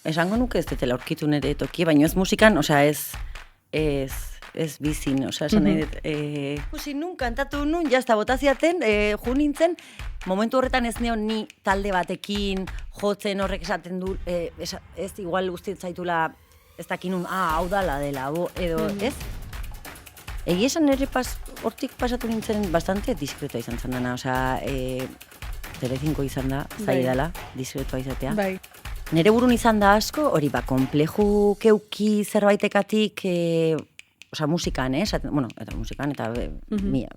esango nuke ez detela aurkitu nire toki, baina ez musikan, osea, ez bizin, osea, esan nahi dut, ikusi nun, kantatu nun, jazta botaziaten, ju nintzen, momentu horretan ez neon ni talde batekin, jotzen horrek esaten du, ez igual guztiet zaitula, ez dakinun, hau dala dela, edo, ez? Egia esan ere hortik pasatu nintzen bastante diskretoa izan zen dena, osea, Telecinco izan da, zaidala, diskretoa izatea. Bai. Nere burun izan da asko, hori kompleju keuki zerbaitekatik, osea, musikan, eta musikan, eta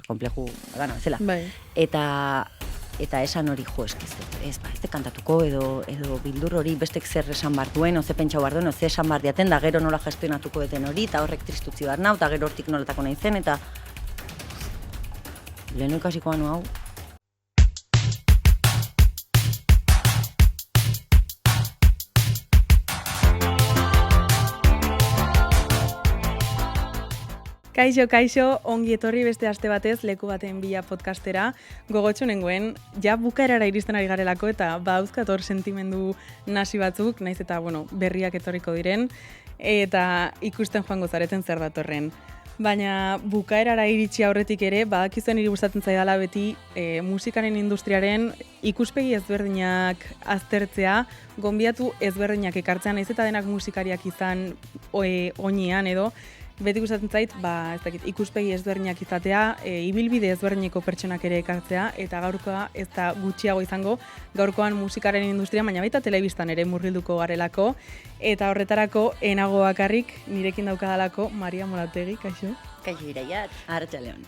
kompleju, gana, bezala. Bai. Eta esan hori jo ez kantatuko, edo bildur hori bestek zer esan bar duen, oze pentsau bar duen, oze esan bar diaten, da gero nola gestionatuko deten hori, eta horrek tristutzi bar nau, eta gero hortik nolatako nahi zen, eta lehenu ikasikoa nu hau. Kaixo, ongi etorri beste aste batez Leku baten bila podcastera. Gogotsu nengoen, ja bukaerara iristen ari garelako eta badauzkator sentimendu nasi batzuk, naiz eta berriak etorriko diren, eta ikusten joango zareten zer datorren. Baina bukaerara iritsi aurretik ere, badakizuen niri gustatzen zaidala beti musikaren industriaren ikuspegi ezberdinak aztertzea, gonbiatu ezberdinak ekartzea, naiz eta denak musikariak izan oinean edo, beti gustatzen zait, ikuspegi ezberdinak izatea, ibilbide ezberdineko pertsonak ere ekartzea, eta gaurkoa ez da gutxiago izango, gaurkoan musikaren industria, baina baita telebistan ere murgilduko garelako, eta horretarako enago bakarrik nirekin daukadalako Maria Morategi, kaixo. Kaixo Iraiat, Arratsaldeon.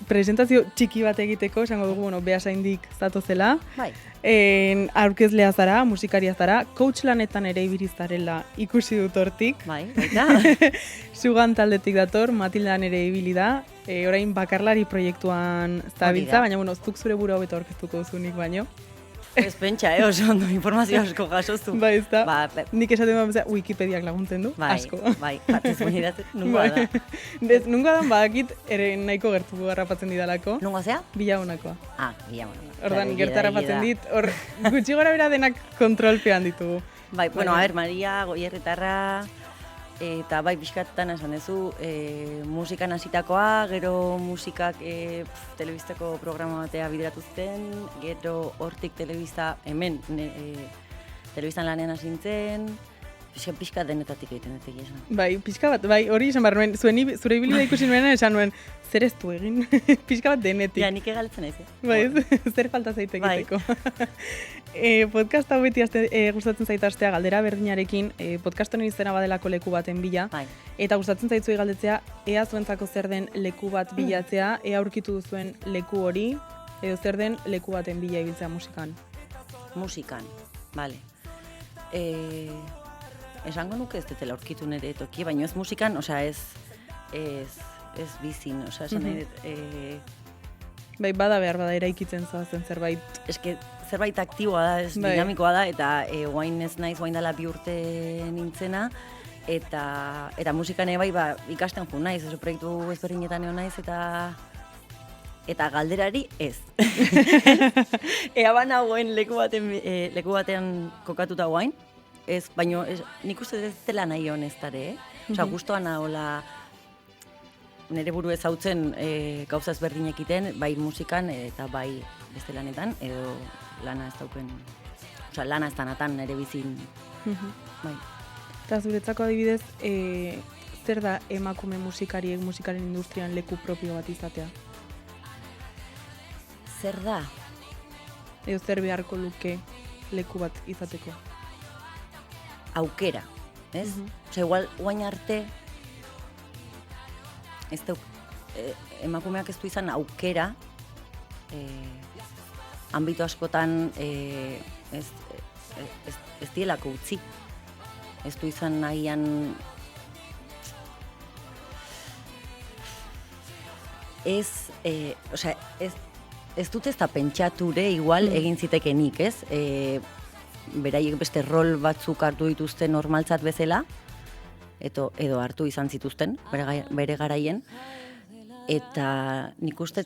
Presentazio txiki bat egiteko, esango dugu, behasaindik zatozela. Bai. Aurkezlea zara, musikaria zara, coach lanetan ere ibirizarela ikusi dut hortik. Bai, baita. Sugan taldetik dator, Matildan ere ibili da, orain bakarlari proiektuan zabiltza, baina zuk zure buru hobeto aurkeztuko duzunik baino. Ez pentsa, oso ondo informazio asko jasozu. Bai, ez da. Nik esaten dut Wikipediak laguntzen du, asko. Bai, ez benidatzen, nungoa da. Nungoa da, badakit, ere nahiko gertu harrapatzen didalako. Nungoa zea? Bilagunakoa. Bilagunakoa. Ordan gertarrapatzen dit, hor gutxi gora bera denak kontrolpean ditugu. Bai, Maria, Goierritarra, eta bai, pixkatan esan duzu, musikan hasitakoa, gero musikak telebistako programa batea bideratu zuten, gero hortik telebista, hemen, telebistan lanean hasintzen, pixka denetatik egiten dut egia esan. Bai, pixka bat, bai, hori esan behar nuen, zure ibilbidea ikusi nuenean esan nuen, zer ez du egin, pixka bat denetik. Ja, nik egaletzen ez. Bai, zer falta zaite egiteko. Podcast hau beti gustatzen zaitaztea galdera berdinarekin, podcast honen izena badelako leku baten bila, eta gustatzen zaitzuei galdetzea, ea zuentzako zer den leku bat bilatzea, ea aurkitu duzuen leku hori, edo zer den leku baten bila ibiltzea musikan. Musikan, bale. Esango nuke ez detela aurkitu nire toki, baina ez musikan, osea, ez bizin, osea, esan nahi dut... Bai, bada eraikitzen zoazen zerbait. Eske, zerbait aktiboa da, ez dinamikoa da, eta guain ez naiz, guain dela 2 urte nintzena, eta musikan bai, ikasten jo naiz, oso proiektu ezberdinetan egon naiz, eta galderari ez. Ea bana guain leku batean kokatuta guain, ez, baina nik uste ez dela nahi honestare, Osa, guztoan nahola nire buru ezautzen gauza ezberdinek iten, bai musikan eta bai beste lanetan, edo lana ez dauken, osa, lana ez danatan nire bizin. Bai. Eta zuretzako adibidez, zer da emakume musikariek musikaren industrian leku propio bat izatea? Zer da? Edo zer beharko luke leku bat izateko? Aukera, ez? Osa, igual, guain arte, ez da, emakumeak ez du izan aukera, anbito askotan ez dielako utzi. Ez du izan nahian ez dut ez da pentsature igual egin zitekenik, ez? Beraiek beste rol batzuk hartu dituzten normaltzat bezala, edo hartu izan zituzten, bere garaien, eta nik uste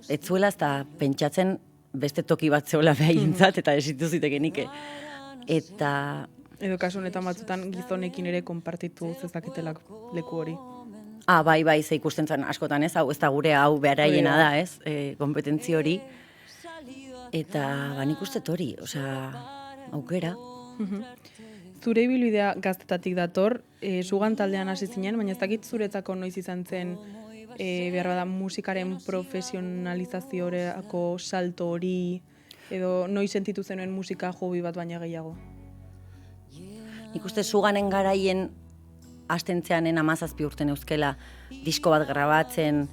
ez zuela ez da pentsatzen beste toki bat zeola behaintzat, eta esitu zitekenik. Eta Edo kasu honetan batzutan gizonekin ere konpartitu zezaketelak leku hori. Bai, ze ikusten zen askotan, ez? Hau ez da gure, hau beraiena da, ez? Kompetentzi hori. Eta nik uste hori, aukera. Zure ibilbidea gaztetatik dator, Sugan taldean hasi zinen, baina ez dakit zuretzako noiz izan zen behar bada musikaren profesionalizazioarako salto hori, edo noiz sentitu zenuen musika hobi bat baina gehiago? Nik uste Suganen garaien astentzeanen 17 urten euskela disko bat grabatzen.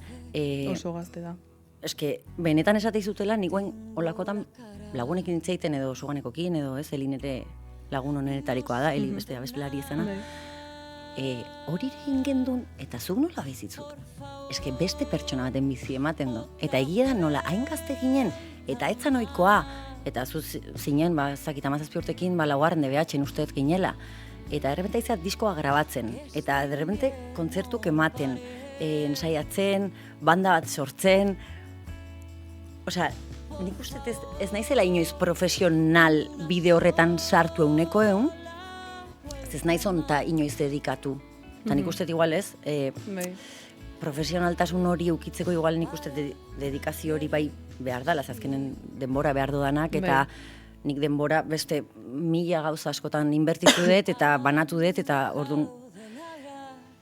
Oso gazte da. Eske, benetan esate izutela, nikoen olakotan lagunekin itzeiten edo Suganekokin, edo ez, Elin ere lagun honetarikoa da, Eli beste abestelari izana. Hori egin gendun, eta zuk nola bizitzut. Eske, beste pertsona baten bizi ematen du. Eta egia da nola, hain gazte ginen, eta etzan ohikoa, eta zu zinen, zakit 17 urtekin, laugarren DBH-en usteet ginela. Eta derrepente izat diskoa grabatzen, eta derrepente kontzertuk ematen, ensaiatzen, banda bat sortzen. Nik uste ez naizela inoiz profesional bide horretan sartu euneko eun, ez naiz onta inoiz dedikatu. Eta nik uste igual ez, profesionaltasun hori ukitzeko igual nik uste dedikazio hori bai behar dala, azkenen denbora behar dudanak, eta nik denbora beste 1000 gauza askotan inbertitu dut, eta banatu dut, eta orduan,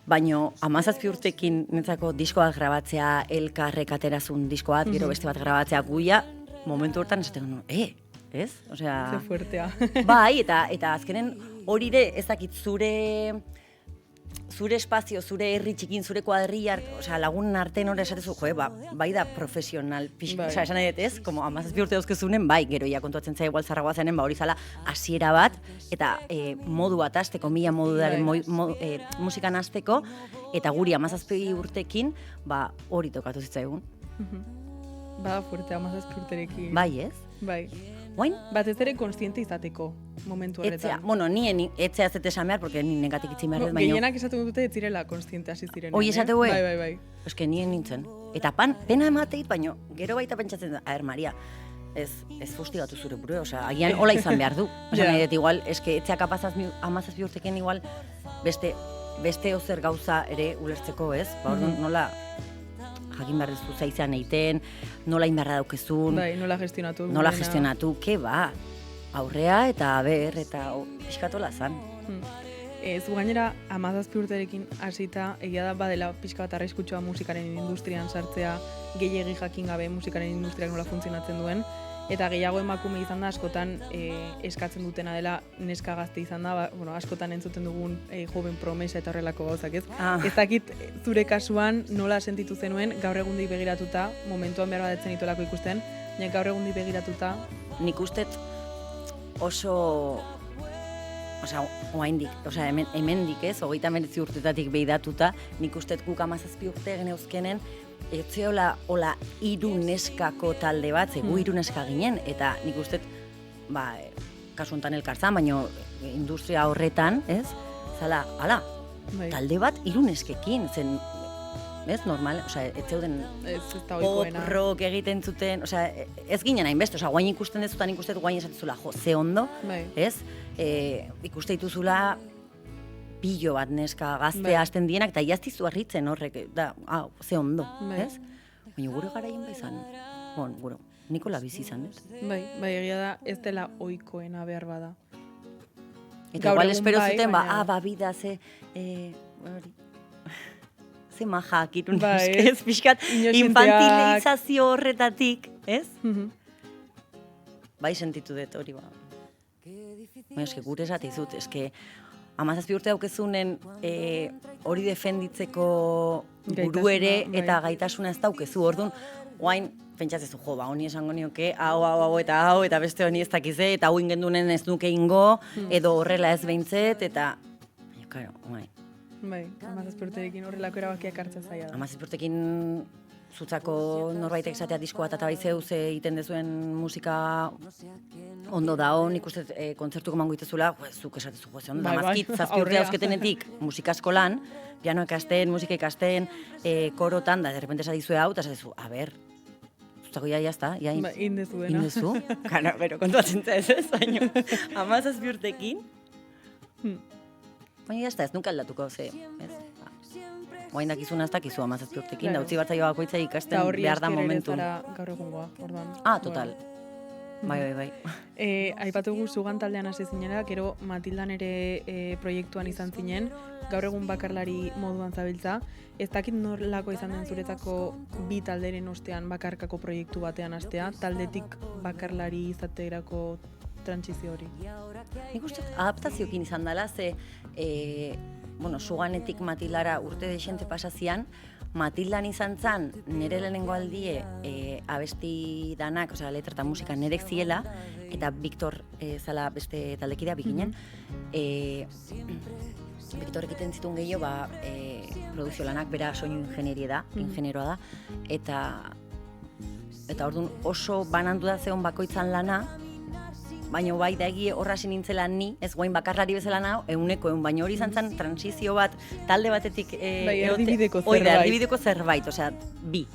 baino 17 urtekin nintzako diskoak grabatzea, elkarrek aterazun diskoat, gero beste bat grabatzea guia, momentu hortan esaten ez? Ze fuertea. Bai, eta azkenen hori ere ezakit zure espazio, zure herri txikin, zure kuadrilla, lagunen artean hori esatezu, bai da profesional, esan nahi dut ez, como 17 urte dauzkezunen, bai, gero ja kontuatzen zaia igual zarragoa zenen, hori zala hasiera bat, eta modu bat azteko, mila modu daren musikan azteko, eta guri 17 urtekin, hori tokatu zitzaigun. Fuerte 17 urterekin. Bai, ez? Bai. Oain? Bat ez ere konstiente izateko momentu horretan. Nien etzea zete esan behar, porque nien negatik itzin behar, baina... Gehienak esatu dute ez zirela konstiente hasi ziren. Hoi esatu Bai. Eske nien nintzen. Eta pena emateit, baina gero baita pentsatzen, Maria, ez fustigatu zure burue, agian hola izan behar du. Nahi dut igual, eske etzea kapaz 17 urteken igual beste ozer gauza ere ulertzeko, ez? Orduan nola jakin behar duzu zaizan egiten, nola inbarra daukezun. Bai, nola gestionatu. Nola gestionatu, aurrea eta eta pixkatola zan. Zu gainera, 17 urterekin hasita, egia da badela pixka bat arriskutsua musikaren industrian sartzea, gehiegi jakin gabe musikaren industriak nola funtzionatzen duen, eta gehiago emakume izan da, askotan eskatzen dutena dela neska gazte izan da, askotan entzuten dugun joven promesa eta horrelako gauzak, ez? Ez dakit zure kasuan nola sentitu zenuen gaur egundi begiratuta, momentuan behar badetzen ituelako ikusten, baina gaur egundi begiratuta. Nik ustet oso, oaindik, hemendik ez, 39 urtetatik behidatuta, nik ustet guk 17 urte geneuzkenen, etzeola hiru neskako talde bat, gu hiru neska ginen, eta nik uste, kasu honetan elkartzan, baina industria horretan, ez? Zala, talde bat hiru neskekin, zen, ez, normal, ez zeuden pop, rock egiten zuten, ez ginen hainbeste, guain ikusten dezutan ikustet guain esatezula, ze ondo, ez? Ikuste dituzula pillo bat neska gaztea hasten dienak, eta iaztizu harritzen horrek, ze ondo, ez? Baina gure garaien izan, Nikola bizi izan, ez? Bai, egia da, ez dela ohikoena behar bada. Eta igual espero zuten, bida, ze majak irun ez, pixkat infantilizazio horretatik, ez? Bai sentitu dut hori, eske gure esatizut, eske 17 urte daukezunen hori defenditzeko buru ere eta gaitasuna ez daukezu, orduan, oain, pentsatzezu, honi esango nioke, hau eta beste honi ez dakize, eta hau ingendunen ez nuke ingo, edo horrela ez behintzet, eta, karo, oain. Bai, 17 urterekin horrelako erabakiak hartzea zaila da. 17 urterekin zutzako norbaitek esatea diskoa eta tabaizeu ze egiten dezuen musika ondo da hon, ikuste kontzertuko mango itezula, zuk esatezu ze ondo, damazkit, 7 urte dauzketenetik musika eskolan, piano ikasten, musika ikasten, korotan, da, derrepente esatizue hau, eta esatezu, zutako ya está, ya indezu dena. Indezu, pero kontuatzen ez, baina 17 urtekin, Baina jazta ez nuke aldatuko, ez? Oain dakizuna ez dakizu 17 urtekin, da utzi batzaio bakoitza ikasten behar da momentu. Eta horri gaur egungoa, orduan. Total. Bai. Aipatu gu zugan taldean hasi zinela, gero Matildan ere proiektuan izan zinen, gaur egun bakarlari moduan zabiltza. Ez dakit norlako izan den zuretako bi talderen ostean bakarkako proiektu batean hastea, taldetik bakarlari izaterako trantsizio hori. Nik uste adaptaziokin izan dela, ze Suganetik Matildara urte desente pasazian, Matildan izan zan, nire lehenengo aldie abesti danak, osea, letra eta musika nerek ziela, eta Victor zala beste taldekidea bikinen. Victor egiten zituen gehiago, produzio lanak, bera soinu ingenieroa da, eta orduan oso banandu da zeon bakoitzan lana, baina bai da egie horrasin nintzela ni, ez guain bakarlari bezala nago, euneko, baina hori izan zen transizio bat, talde batetik... erdibideko zerbait, osea, bi.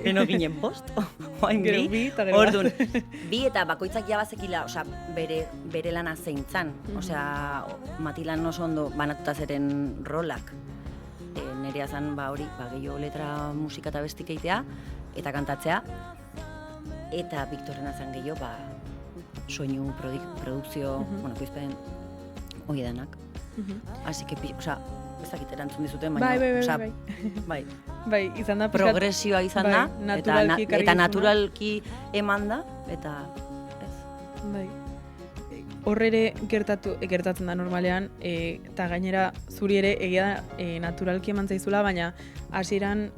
Eno ginen bost, oain bi, orduan, bi eta bakoitzak jabazekila, osea, bere lana zein zan, osea, Matilan oso ondo banatuta zeren rolak. Nerea zan, hori, gehiago letra, musika eta bestik eitea, eta kantatzea, eta Victorrena zan gehiago, soinu, produkzio, koizpen, hori edanak. Así que, osea, ez dakit erantzun dizuten, baina, bai, izan da, progresioa izan da, eta naturalki eman da, eta ez. Bai. Horrere gertatzen da normalean, eta gainera zuri ere egia da naturalki eman zaizula, baina hasieran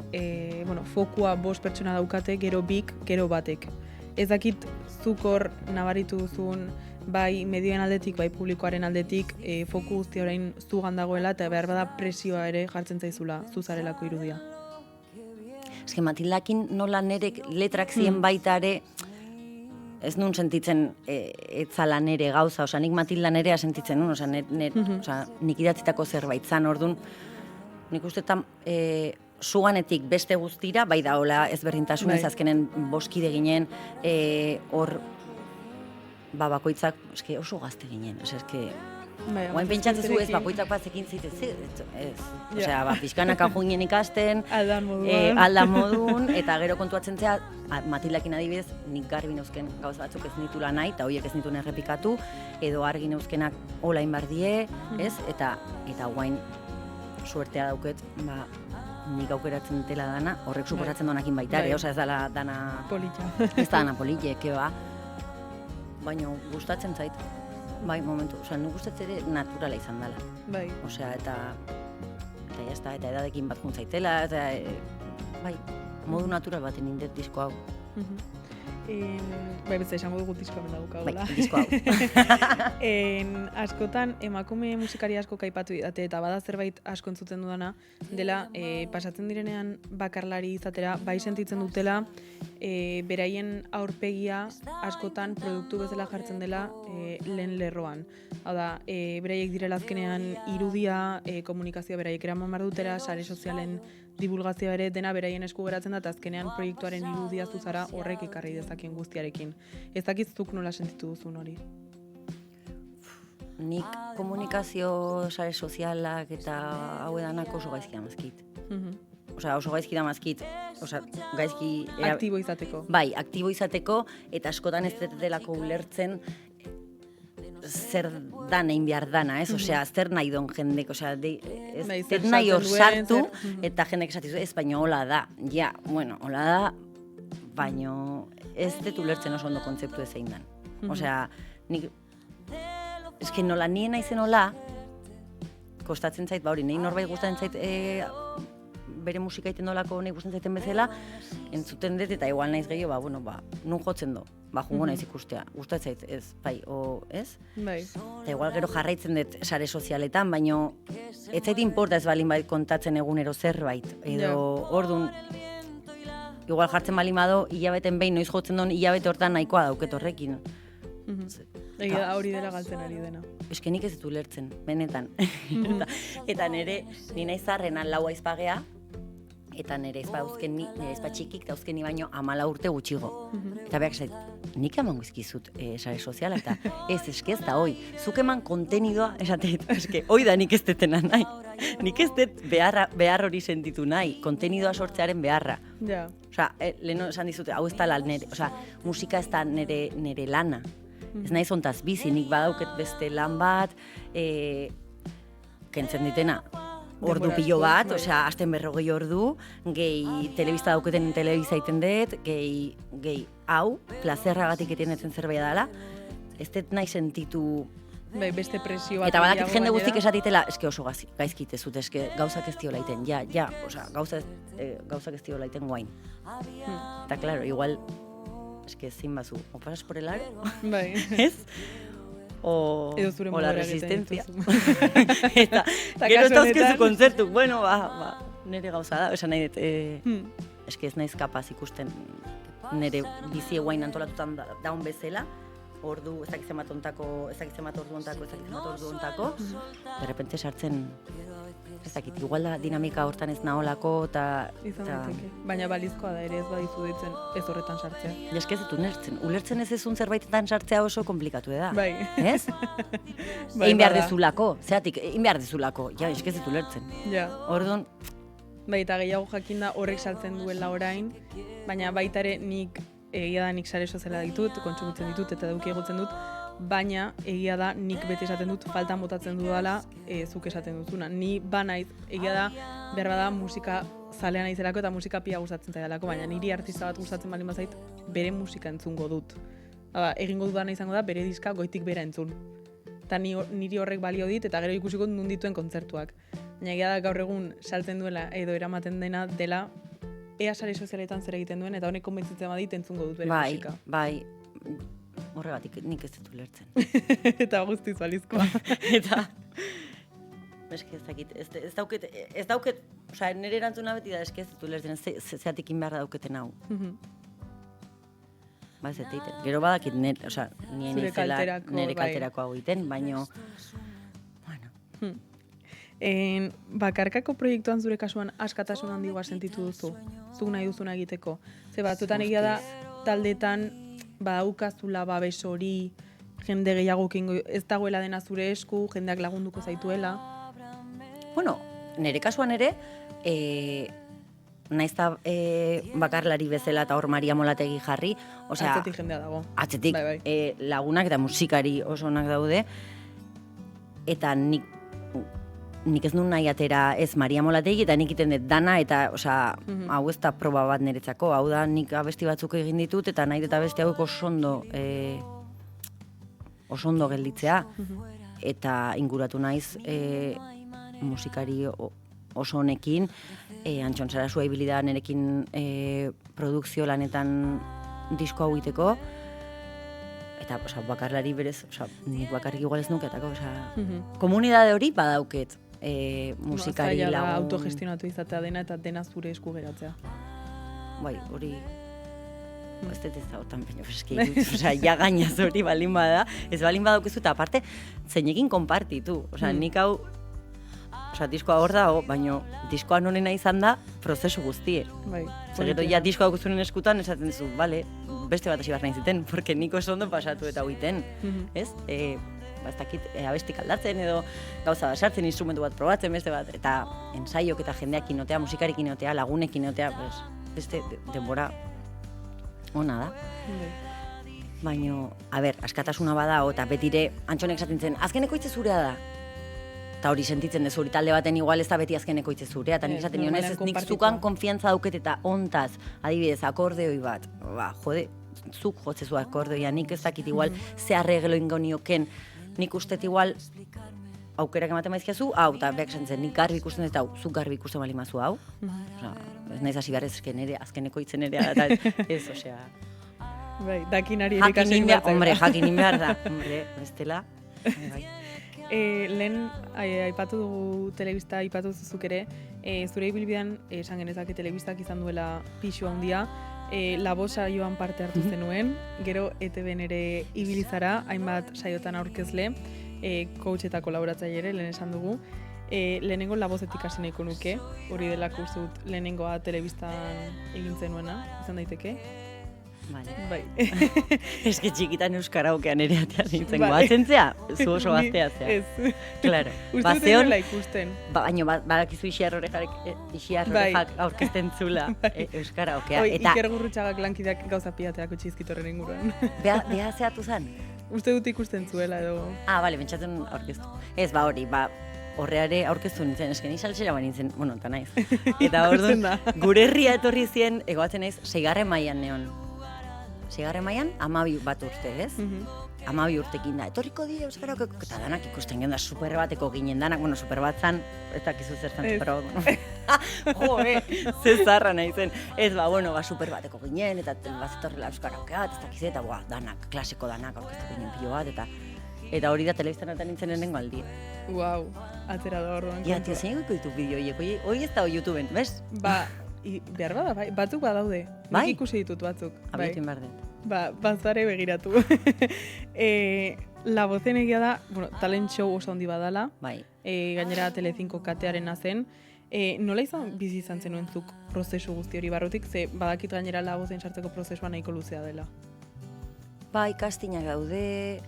fokua 5 pertsona daukate, gero bik, gero batek. Ez dakit zuk hor nabaritu duzun, bai medioen aldetik, bai publikoaren aldetik, foku guzti orain zugan dagoela, eta behar bada presioa ere jartzen zaizula, zuzarelako irudia. Ez Matildakin nola nerek letrak zien baita ere, ez nun sentitzen etzala nere gauza, osea, nik Matilda nerea sentitzen nun, osea, nik idatzitako zerbait zan, orduan, nik uste Suganetik beste guztira, bai da hola ezberdintasunez azkenen boskide ginen, hor bakoitzak, eske oso gazte ginen, oain pentsatzen zu ez bakoitzak batzekin zitez, ez. Osea, pixkanaka joinen ikasten, aldan modun, eta gero kontuatzen zea, Matildakin adibidez, nik garbi neuzken gauz batzuk ez nitula nahi, eta horiek ez nituen errepikatu, edo argi neuzkenak olain bardie, ez, eta guain suertea dauket, nik aukeratzen dela dana, horrek suposatzen donakin baita, osea ez dala dana... Politxa. Ez da dana politxe, baina gustatzen zait. Bai, momentu, osea, nik gustatzen ere naturala izan dela. Bai. Osea, eta jazta, eta edadekin bat juntzaitela, eta bai, modu natural baten indet disko hau. Bai, betza esango dugu diskoa mendagukagola. Bai, disko hau. Askotan, emakume musikari asko kaipatu didate, eta bada zerbait asko entzuten dudana, dela, pasatzen direnean bakarlari izatera, bai sentitzen dutela, beraien aurpegia askotan produktu bezala jartzen dela lehen lerroan. Hau da, beraiek direla azkenean irudia, komunikazioa beraiek eraman behar dutera, sare sozialen divulgazioa ere dena beraien esku geratzen da, eta azkenean proiektuaren irudia zuzara horrek ekarri dezakeen guztiarekin. Ez dakitzuk nola sentitu duzun hori? Nik komunikazio sare sozialak eta hau edanak oso gaizki damazkit. Osea, oso gaizki damazkit, osea, gaizki... Aktibo izateko. Bai, aktibo izateko, eta askotan ez delako ulertzen zer dan egin behar dana, ez? Osea, zer nahi don jendek, osea, zer nahi hor sartu, eta jendek esatizu, ez, baina hola da. Ja, bueno, hola da, baina ez dut ulertzen oso ondo kontzeptu ezein dan. Osea, nik... Ez que nola nien naizen hola, kostatzen zait, hori, nahi norbait gustatzen zait bere musika iten dolako nahi gustatzen zaiten bezala, entzuten dut eta igual naiz gehiago, nun jotzen do, jungo naiz ikustea, gustatzen zait, ez, bai, ez? Bai. Eta igual gero jarraitzen dut sare sozialetan, baina ez zait inporta ez balin bai kontatzen egunero zerbait, edo orduan, igual jartzen balin bado, hilabeten behin noiz jotzen duen, hilabete hortan nahikoa dauket horrekin. Egia hori dela galtzen ari dena. Eske nik ez dut ulertzen, benetan. Eta nire, ni naiz zarrena lau aizpagea, eta nire ezpa txikik dauzkeni baino 14 urte gutxigo. Eta behar zait, nik eman guzkizut sare soziala, eta ez da hoi. Zuk eman kontenidua, esatet, hoi da nik ez detena nahi. Nik ez det behar hori sentitu nahi, kontenidua sortzearen beharra. Ja. Osa, leheno esan dizute, hau ez da nire, osa, musika ez da nire lana. Ez nahi zontaz bizi, nik badauket beste lan bat, kentzen ditena, ordu pilo bat, osea, asten 40 ordu, gehi telebista dauketen telebista iten dut, gehi hau, plazerragatik etenetzen zerbait dela, ez dut nahi sentitu... Bai, beste presio bat. Eta badakit jende guztik esatitela, eske oso gaizkite zut, eske gauzak ez diola iten, osea, gauzak ez diola iten guain. Eta, claro, igual, eske ezin bazu, o pasas por el aro, bai. ez? O la resistencia. Eta, gero ez dauzkezu kontzertu, bueno, nire gauza da, esan nahi dut, eske ez naiz kapaz ikusten nire bizi guain antolatutan daun bezala, ordu, ezakitzen bat ordu ontako, derrepente sartzen, ezakit, igual da dinamika hortan ez naholako, eta... Baina balizkoa da ere ez badizu ditzen ez horretan sartzea. Ja, eske ez dut ulertzen ez ezun zerbaitetan sartzea oso komplikatu da. Bai. Ez? Egin behar dezulako, zeatik, egin behar dezulako, ja, eske ez dut ulertzen. Ja. Orduan... Bai, eta gehiago jakinda horrek saltzen duela orain, baina baita ere egia da nik sare soziala ditut, kontsumitzen ditut eta eduki egotzen dut, baina egia da nik beti esaten dut faltan botatzen dudala zuk esaten duzuna. Ni banaiz, egia da behar bada musika zalea naizelako eta musika pia gustatzen zaidalako, baina niri artista bat gustatzen baldin bazait bere musika entzungo dut. Egingo dudana izango da bere diska goitik bera entzun. Eta niri horrek balio dit eta gero ikusiko nun dituen kontzertuak. Baina egia da gaur egun saltzen duela edo eramaten dena dela ea sare sozialetan zer egiten duen, eta honek konbentzitzen badit entzungo dut bere musika. Bai, horregatik nik ez dut ulertzen. Eta guztiz balizkoa. Eta, eske ez dakit, ez dauket, osea, nire erantzuna beti da eske ez dut ulertzen, zeatik inbeharra dauketen hau. Ba ez dut egiten. Gero badakit, osea, nien izela nire kalterako hau egiten, baino, bueno... Bakarkako proiektuan zure kasuan askatasun handigoa sentitu duzu, zuk nahi duzuna egiteko. Ze batzuetan egia da taldetan badukazula babes hori, jende gehiagokin ez dagoela dena zure esku, jendeak lagunduko zaituela. Bueno, nire kasuan ere, naiz da bakarlari bezala eta hor Maria Molategi jarri, osea, atzetik jendea dago. Atzetik bai. Lagunak eta musikari oso onak daude, eta nik ez nun nahi atera ez Maria Molategi eta nik iten dut dana eta, osea, hau ez da proba bat niretzako, hau da nik abesti batzuk egin ditut eta nahi dut abesti hauek oso ondo gelditzea eta inguratu naiz musikari oso honekin, Antxon Sarasua ibili da nirekin produkzio lanetan disko hau iteko, eta bakarlari berez, nik bakarrik igual ez nuketako, komunidade hori badauket. Musikari lagun... Zaila autogestionatu izatea dena eta dena zure esku geratzea. Bai, hori... Ez dut ez da otan baino freski dut, ja gainaz hori balin bada, ez balin badaukezu eta aparte zeinekin konpartitu. Nik hau, diskoa hor dago, baino diskoa nonena izan da prozesu guztie. Bai. Zerreto ja diskoa guzunen eskutan esaten zu, bale, beste bat hasi behar nahi ziten, porque nik oso ondo pasatu eta huiten, ez? Ez dakit abestik aldatzen edo gauza bat sartzen, instrumentu bat probatzen, beste bat, eta ensaiok eta jendeak inotea, musikarik inotea, lagunek inotea, beste denbora ona da. Baina, askatasuna bada, eta betire Antxonek esaten zen, azkeneko hitze zurea da. Eta hori sentitzen dezu, hori talde baten igual ez da beti azkeneko hitze zurea, eta nik esaten nion ez nik zukan konfiantza dauket eta ontaz, adibidez, akordeoi bat, jode, zuk jotzezu akordeoia, nik ez dakit igual ze arreglo ingo nioken, nik ustet igual aukerak ematen maizkiazu, hau, eta behak esan zen, nik garbi ikusten dut, hau, zuk garbi ikusten bali mazu, hau. Ez nahiz hasi behar ez, nire, azkeneko hitzen ere, eta ez, osea... Bai, dakinari erikasi inbertzen. Hombre, jakin inber da, hombre, bestela. Lehen, aipatu dugu telebista, aipatu zuzuk ere, zure ibilbidean, esan genezake telebistak izan duela pixu handia, Labosa joan parte hartu zenuen, gero ETB-en ere ibilizara, hainbat saiotan aurkezle, coach eta kolaboratzaile ere, lehen esan dugu. Lehenengo labozetik hasi nahiko nuke, hori delako uste dut lehenengoa telebistan egin zenuena, izan daiteke. Vale. Bai. Eske txikitan euskaraokean ere atean nintzen, Vale. goatzen zea, zu oso gaztea zea. Ez. Claro. Uste dut Bazeon, nola ikusten. baina badakizu isiarrorejak aurkezten zula euskaraokea. Oi, Eta Iker Gurrutxagak lankideak gauza piateak utxizkitorren inguruan. beha zeatu zen? Uste dut ikusten zuela edo... Bale, pentsatzen aurkeztu. Ez, hori, horreare aurkeztu nintzen, esken izaltzera nintzen, bueno, eta naiz. Eta orduan, Ikusten da. gure herria etorri zien, egoatzen naiz, 6. mailan neon. 6. mailan, 12 bat urte, ez? 12 urtekin da. Etorriko dira euskaraok, eta danak ikusten gen da, super bateko ginen danak, bueno, super bat zan, ez dakizu zertan super bat. Ze zarra nahi zen. Ez, bueno, super bateko ginen, eta bazetorrela euskaraokea, ez dakizu, eta danak, klasiko danak, aurkeztu ginen pilo bat, eta hori da telebiztanetan nintzen lehenengo aldia. Wow, atzera da orduan. Ja, tio, zein goiko ditu bideoiek, hori ez da YouTubeen, bez? Behar bada, bai, batzuk badaude. Bai? Nik ikusi ditut batzuk. Abiatu inbar dut. Bazare begiratu. La Vozen egia da, bueno, talent show oso handi badala. Bai. Gainera Telecinco katearena zen. Nola bizi izan zenuen zuk prozesu guzti hori barrutik, ze badakit gainera La Vozen sartzeko prozesua nahiko luzea dela. Bai, castingak daude...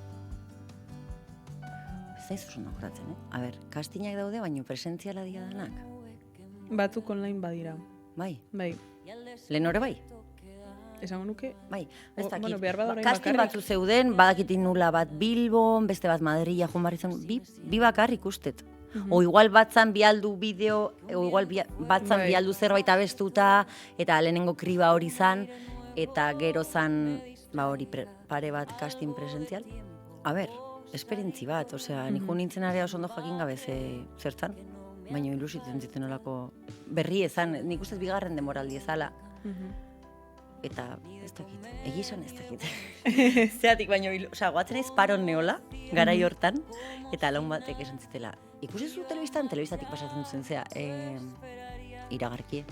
Ez naiz oso nagoratzen, A ber, castingak daude, baina presentziala dira danak. Batzuk online badira. Bai. Bai. Lehen bai? Esango nuke? Bai, ez dakit. Bueno, behar bada orain Casting bakarrik. batzu zeuden, badakitin nula bat Bilbon, beste bat Madrila, joan barri zen, bi bakarrik ustet. O igual batzan bialdu bideo, o igual batzan Bai. bialdu zerbait abestuta, eta lehenengo kriba hori zan, eta gero zan, hori pare bat casting presentzial. A ber, esperientzi bat, osea, nik nintzen area oso ondo jakin gabe zertan, baina ilusitzen ziten olako berri ezan, nik ustez bigarren demoraldi ezala. Eta ez dakit, egizan ez dakit. Zeatik baino, goatzen ez paron neola, garai hortan, eta laun batek esan zitela. Ikusi zu telebistatik pasatzen duzen zea, iragarkie.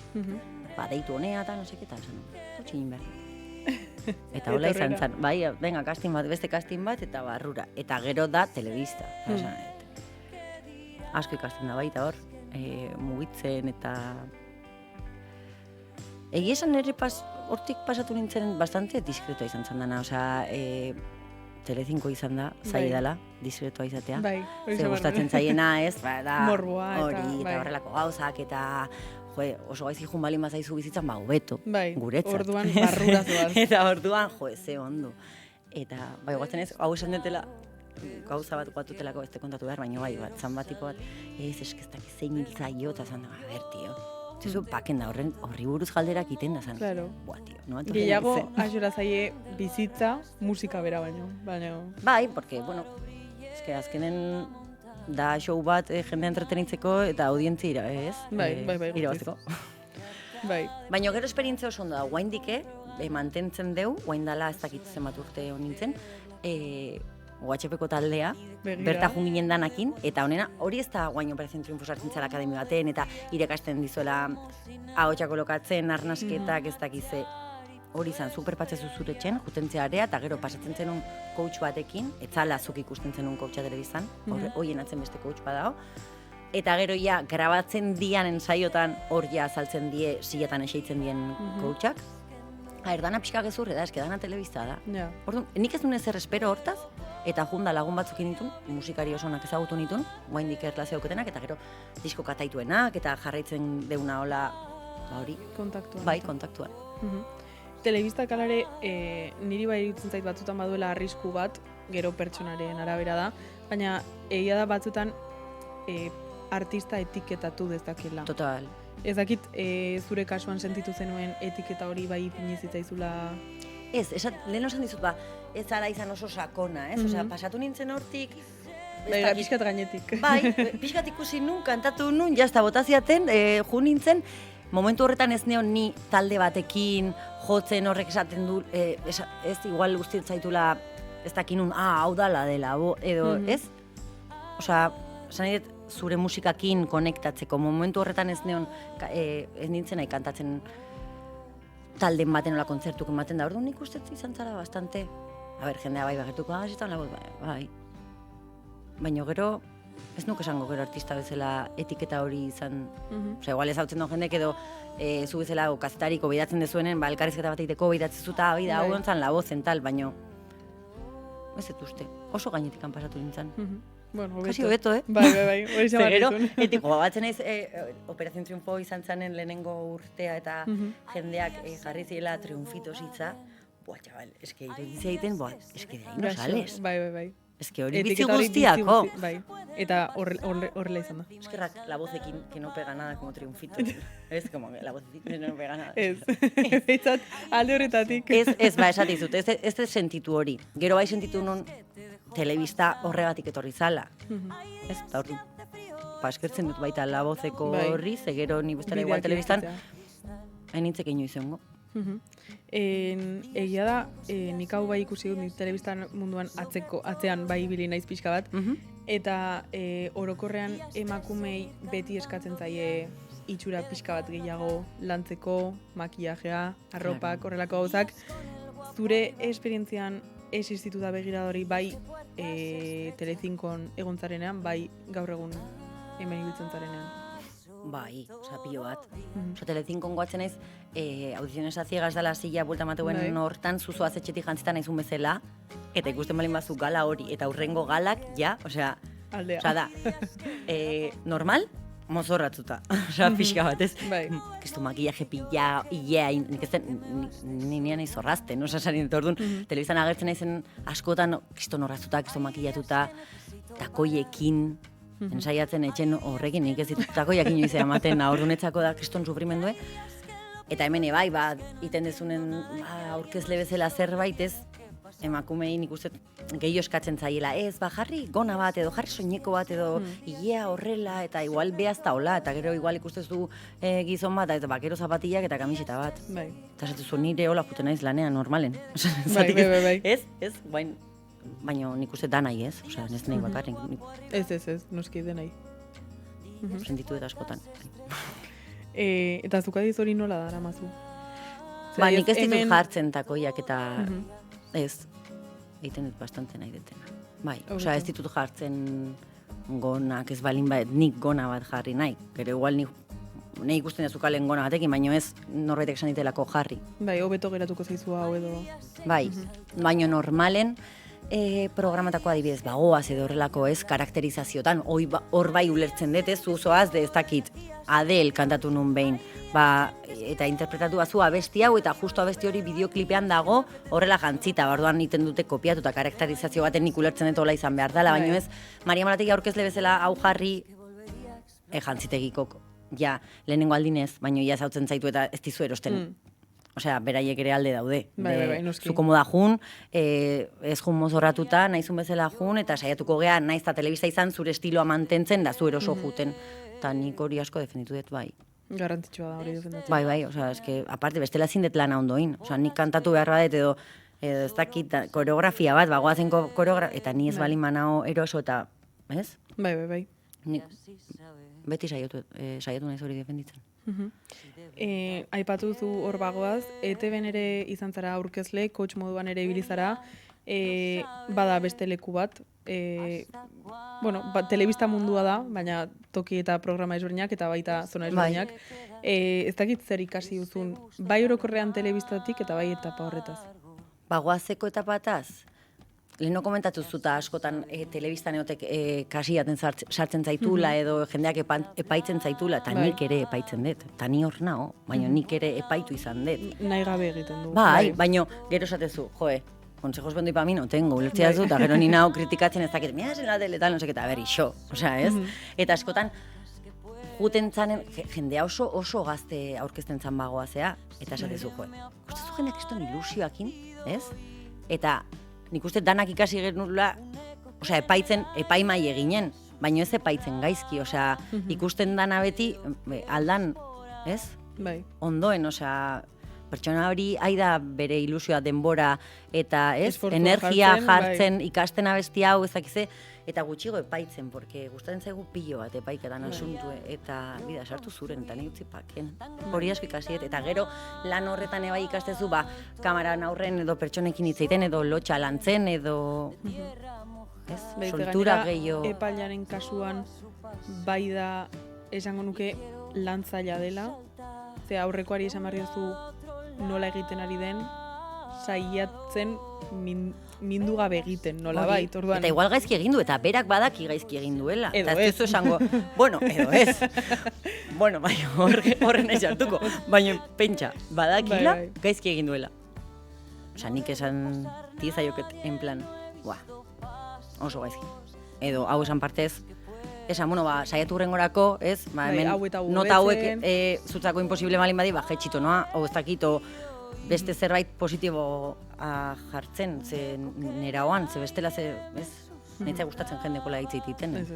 Deitu honea eta no seke, eta esan, txinin behar. Eta hola izan zen, bai, venga, casting bat, beste casting bat, eta barrura. Eta gero da telebista. Asko ikasten da baita hor, mugitzen eta... Egia esan ere hortik pasatu nintzen bastante diskretoa izan zen dana, osea, Telecinco izan da, zai dela, diskretoa izatea. Bai, ze gustatzen zaiena, ez, da, morboa hori, eta horrelako gauzak, eta oso gaizi jun bali mazaizu bizitzan, hobeto, guretzat. Orduan barrura zoaz. Eta orduan, ze ondo. Eta, guatzen ez, hau esan dutela, gauza bat guatutelako beste kontatu behar, baina bat, zan batiko bat, eskestak zein hiltzaio, eta zan, tio. Zezu, paken da, horri buruz galderak iten da zan. Claro. Tio, gehiago, asura zaie bizitza, musika bera baino. Bai, porque, bueno, azkenen da show bat jendea entretenitzeko eta audientzia, ez? Bai. Irabazteko. Bai. Baina gero esperientzia oso ondo da, guaindike, mantentzen deu, guaindala ez dakit zenbat urte honintzen, UHP-ko taldea, berta junginen danakin, eta honena, hori ez da guain Operación Triunfo sartzen zara akademi baten, eta irakasten dizuela ahotsa kolokatzen, arnasketak, ez dakize, hori izan, superpatzezu zuretzen, jutentzea area, eta gero pasatzen zenun coach batekin, etzala zuk ikusten zenun coacha telebizan, horien atzen beste coach badao, eta gero ja, grabatzen dian ensaiotan, hor ja azaltzen die, siletan eseitzen dien coachak, dana pixka gezurre da, eske dana telebizta da. Orduan, nik ez duen ezer espero hortaz, eta junda lagun batzukin ditun, musikari oso onak ezagutu nitun, guaindik erlazio auketenak, eta gero disko kataituenak, eta jarraitzen deuna hola, hori. Kontaktuan. Bai, kontaktuan. Telebistak alare, niri bai iruditzen zait batzutan baduela arrisku bat, gero pertsonaren arabera da, baina egia da batzutan artista etiketatu dezakela. Total. Ez dakit, zure kasuan sentitu zenuen etiketa hori bai ipinizitzaizula... Ez, lehen osan dizut, ez zara izan oso sakona, ez? Osea, pasatu nintzen hortik... Bai, pixkat gainetik. Bai, pixkat ikusi nun, kantatu nun, jazta botaziaten, ju nintzen, momentu horretan ez neon ni talde batekin, jotzen horrek esaten du, ez igual guztiet zaitula, ez dakinun, hau dala dela, edo, ez? Osea, esan nahi zure musikakin konektatzeko, momentu horretan ez neon, ez nintzen nahi kantatzen talden baten ola kontzertuk ematen da, orduan nik uste izan zara bastante, jendea bai bagertuko, zitan lagut, bai. Baina gero, ez nuke esango gero artista bezala etiketa hori izan, osea, igual ez hautzen duen jendek edo zu bezala kazetariko bidatzen dezuenen, elkarrizketa bat egiteko bidatzen zuta, hau gontzan la vozen tal, baino, ez dut uste, oso gainetik pasatu nintzen. Bueno, kasi hobeto, Bai, hori zabarrizun. Etiko, batzen ez, Operación Triunfo izan zanen lehenengo urtea eta jendeak jarri zirela triunfitos hitza, buah, txabal, eske irudizia egiten, eske de ahí no sales. Bai. Eske hori bizi guztiako. Bai, eta horrela izan da. Eskerrak la vozekin que no pega nada como triunfito. Ez, como la vozekin que no pega nada. Ez, behitzat alde horretatik. Ez, esatizut, ez sentitu hori. Gero bai sentitu non telebista horregatik etorri zala. Ez, eta hori. Eskertzen dut baita la vozeko horri, gero ni bestela igual telebistan, hain nintzek ino izango. Egia da, nik hau bai ikusi dut telebistan munduan atzean bai ibili naiz pixka bat, eta orokorrean emakumei beti eskatzen zaie itxura pixka bat gehiago lantzeko, makillajea, arropak, horrelako gauzak. Zure esperientzian existitu da begiradori bai Telecinkon egontzarenean, bai gaur egun hemen ibiltzen zarenean. Bai, pilo bat. Telecinkon goatzen naiz, Audiciones a ciegas dala silla buelta mateuen hortan, zuzoaz etxetik jantzitan naizun bezala, eta ikusten balin bazu gala hori, eta urrengo galak, ja, aldea. Da, normal, mozorratzuta, pixka bat, ez? Bai. Kisto makillaje pila, nik ez ni nahi zorrazten, sarin dut orduan, telebizan agertzen naizen askotan, kisto norraztuta, kisto makillatuta, takoiekin, ensaiatzen etxen horrekin, nik ez ditut takoiak inoiz ematen, ordunetzako da kriston sufrimendu, eta hemen bai, iten dezunen aurkezle bezala zerbait, ez, emakumei nik uste gehiago eskatzen zaiela, ez, jarri gona bat, edo jarri soineko bat, edo ilea horrela, eta igual behazta hola, eta gero igual ikustezu gizon bat, eta bakero zapatillak eta kamiseta bat. Bai. Eta esatuzu nire hola juten naiz lanean, normalen. Bai. Ez, baina nik uste da nahi, ez? Osea, ez nahi bakarrik. Ez, noski da nahi. Sentitu eta askotan. Eta zukadiz hori nola da, aramazu? Nik ez ditut jartzen takoiak eta ez, egiten dut bastante nahi detena. Bai, osea, ez ditut jartzen gonak, ez balin bat, nik gona bat jarri nahi. Gero igual nahi ikusten dazukalen gona batekin, baina ez norbaitek esan ditelako jarri. Bai, hobeto geratuko zaizu hau edo. Bai, baina normalen programatako adibidez bagoaz edo horrelako ez karakterizaziotan, hor bai ulertzen dut, ez zuzoaz, ez dakit Adel kantatu nun behin, eta interpretatu bazu abesti hau, eta justo abesti hori bideoklipean dago horrela jantzita, barduan iten dute kopiatu eta karakterizazio baten nik ulertzen dut hola izan behar dela, baina ez, Maria Morategi aurkezle bezala hau jarri jantzitegikok, ja, lehenengo aldinez, baina ja zautzen zaitu eta ez dizu erosten. Osea, beraiek ere alde daude. Bai, noski. Zu komoda jun, ez jun mozorratuta, naizun bezala jun, eta saiatuko gea, naiz eta telebista izan zure estiloa mantentzen, da zu eroso juten. Eta nik hori asko definitu dut, bai. Garrantzitsua da hori defendatzen. Bai, osea, eske, aparte, bestela zindet lana ondoin. Osea, nik kantatu behar badet edo ez dakit, koreografia bat, bagoazen koreografia, eta ni ez balin manao eroso eta, ez? Bai. Nik beti saiatu naiz hori defenditzen. Aipatu zu hor bagoaz, ETB-n ere izan zara aurkezle, coach moduan ere ibilizara, bada beste leku bat, telebista mundua da, baina toki eta programa ezberdinak eta baita zona ezberdinak. Ez dakit zer ikasi duzun, bai orokorrean telebistatik eta bai etapa horretaz. Bagoazeko etapataz? Leheno komentatu zuta askotan telebistan egotek kasiaten sartzen zaitula edo jendeak epaitzen zaitula, eta nik ere epaitzen dut, eta ni hor nao, baina nik ere epaitu izan dut. Nahi gabe egiten du. Bai, baina gero esatezu, consejos bendo ipa mi no tengo, ulertzea zu, eta gero ni nao kritikatzen ez dakit, mira zen la teletal, no seketa, berri, xo, osea, ez? Eta askotan, juten zanen, jendea oso gazte aurkezten zan bagoazea, eta esatezu, ustezu jendeak eston ilusioakin, ez? Eta nik uste danak ikasi genula, osea, epaimai eginen, baina ez epaitzen gaizki, osea, ikusten dana beti, aldan, ez? Bai. Ondoen, osea, pertsona hori haida bere ilusioa denbora eta, ez? Energia jartzen, ikasten abesti hau, ezakize, eta gutxigo epaitzen, porque gustatzen zaigu pilo bat epaiketan asuntu, eta bida, sartu zuren, eta nahi utzi paken. Hori asko ikasiet, eta gero lan horretan ebai ikastezu, kamaran aurren edo pertsonekin hitz egiten, edo lotxa lantzen, edo ez? Bai, Soltura gainera, gehiago. Epailaren kasuan bai da esango nuke lan zaila dela, ze aurrekoari esan barri duzu nola egiten ari den, saiatzen mindu gabe egiten, nola bai, orduan. Eta igual gaizki egin du, eta berak badaki gaizki egin duela. Edo eta ez duzu esango, bueno, edo ez. Bueno, bai, horren ez jartuko. Baina pentsa, badakila Bai. gaizki egin duela. Osa, nik esan tizaioket, en plan, oso gaizki. Edo, hau esan partez, esan, bueno, saiatu hurrengorako, ez? Hemen, hau eta hau nota hauek hobetzen. zutzako imposible malin badi, jetxito noa, o ez dakito, beste zerbait positibo jartzen, ze nera hoan, ze bestela, ez? Nintzea gustatzen jendekola hitz egiten. Ez.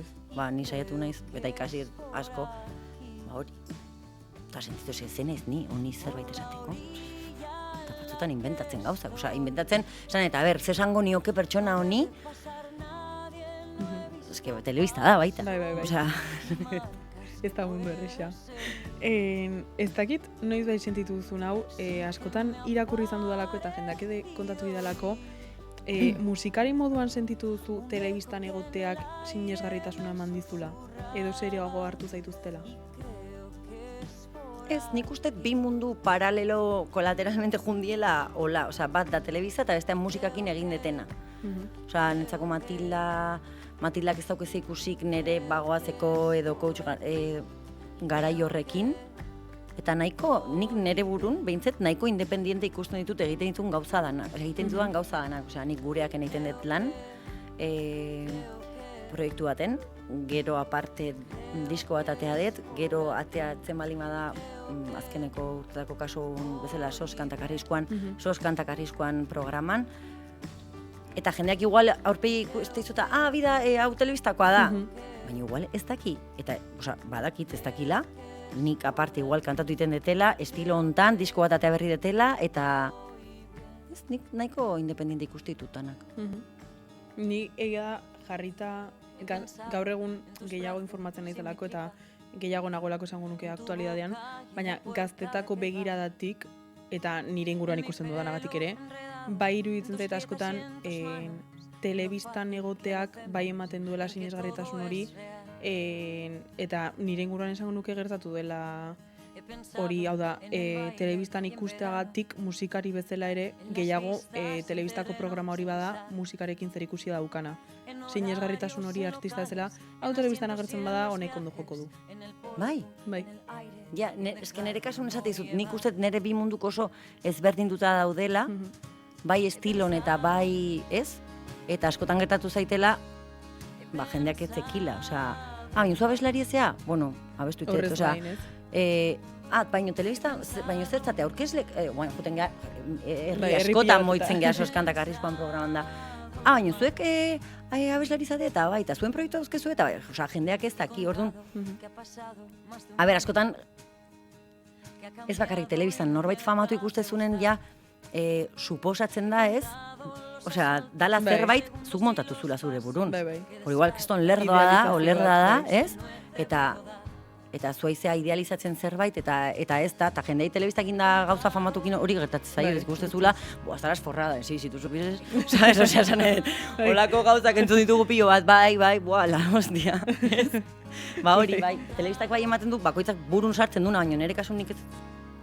Ni saiatu naiz, eta ikasi asko, hori. Eta sentitu zen ez ni, honi zerbait esateko. Eta batzutan inventatzen gauzak, inventatzen, esan eta ze esango nioke pertsona honi, eske telebista da baita. Bai. Ez da mundu erresa. Ez dakit, noiz bai sentitu duzun hau, askotan irakurri izan dudalako eta jendak kontatu didalako, musikari moduan sentitu duzu telebistan egoteak sinesgarritasuna eman dizula? Edo serioago hartu zaituztela? Ez, nik uste bi mundu paralelo kolateralmente jundiela hola, bat da telebista eta bestean musikakin egin detena. Netzako Matildak ez daukez ikusik nire bagoazeko edo coach garai horrekin. Eta nik nire burun, behintzet, nahiko independiente ikusten ditut egiten dituen gauza danak. Egiten dudan gauza danak, nik gureak egiten dut lan proiektu baten, gero aparte disko bat atea dut, gero ateatzen balima da azkeneko urtetako kasu bezala SOS Kantakarrizkoan programan. Eta jendeak igual aurpegi ikuste izuta, bida, hau telebistakoa da. Baina igual ez daki, eta badakit ez dakila, nik aparte igual kantatu iten detela, estilo hontan, disko bat atea berri detela, eta nik nahiko independiente ikuste ditutanak. Ni egia jarrita gaur egun gehiago informatzen naizelako eta gehiago nagoelako esango nuke aktualidadean, baina gaztetako begiradatik eta nire inguruan ikusten dudanagatik ere, bai iruditzen zait askotan telebistan egoteak bai ematen duela sinesgarritasun hori, eta nire inguruan esango nuke gertatu dela hori, hau da, telebistan ikusteagatik musikari bezala ere gehiago telebistako programa hori bada musikarekin zer ikusi daukana. Sinesgarritasun hori artista bezala, hau telebistan agertzen bada honek ondo joko du. Bai? Bai. Ja, eske nire kasun esate dizut, nik uste nire bi munduko oso ezberdinduta daudela, bai estilon eta bai ez, eta askotan gertatu zaitela, jendeak ez zekila, baina zu abeslari ezea? Bueno, abestu itet, horrez bain, ez? Baina telebista, baina zertzate aurkezlek, juten geha, herri askotan moitzen geha SOS Kantakarrizkoan programan da. Baina zuek abeslari zate eta bai, eta zuen proiektu dauzkezu eta bai, jendeak ez daki, orduan. Askotan, ez bakarrik telebistan norbait famatu ikustezunen ja, suposatzen da ez, dala zerbait zuk montatu zula zure burun. Hor igual, kriston lerdoa da, o lerda da, ez? Eta zuaizea idealizatzen zerbait, eta ez da, eta jendei telebistakin da gauza famatukin hori gertatzen zaio, ez guztezula, estaraz forrada, si tu supieses, holako gauzak entzun ditugu pilo bat, bai, la hostia, ez? Hori, bai, telebistak bai ematen du, bakoitzak burun sartzen duna, baina nire kasun nik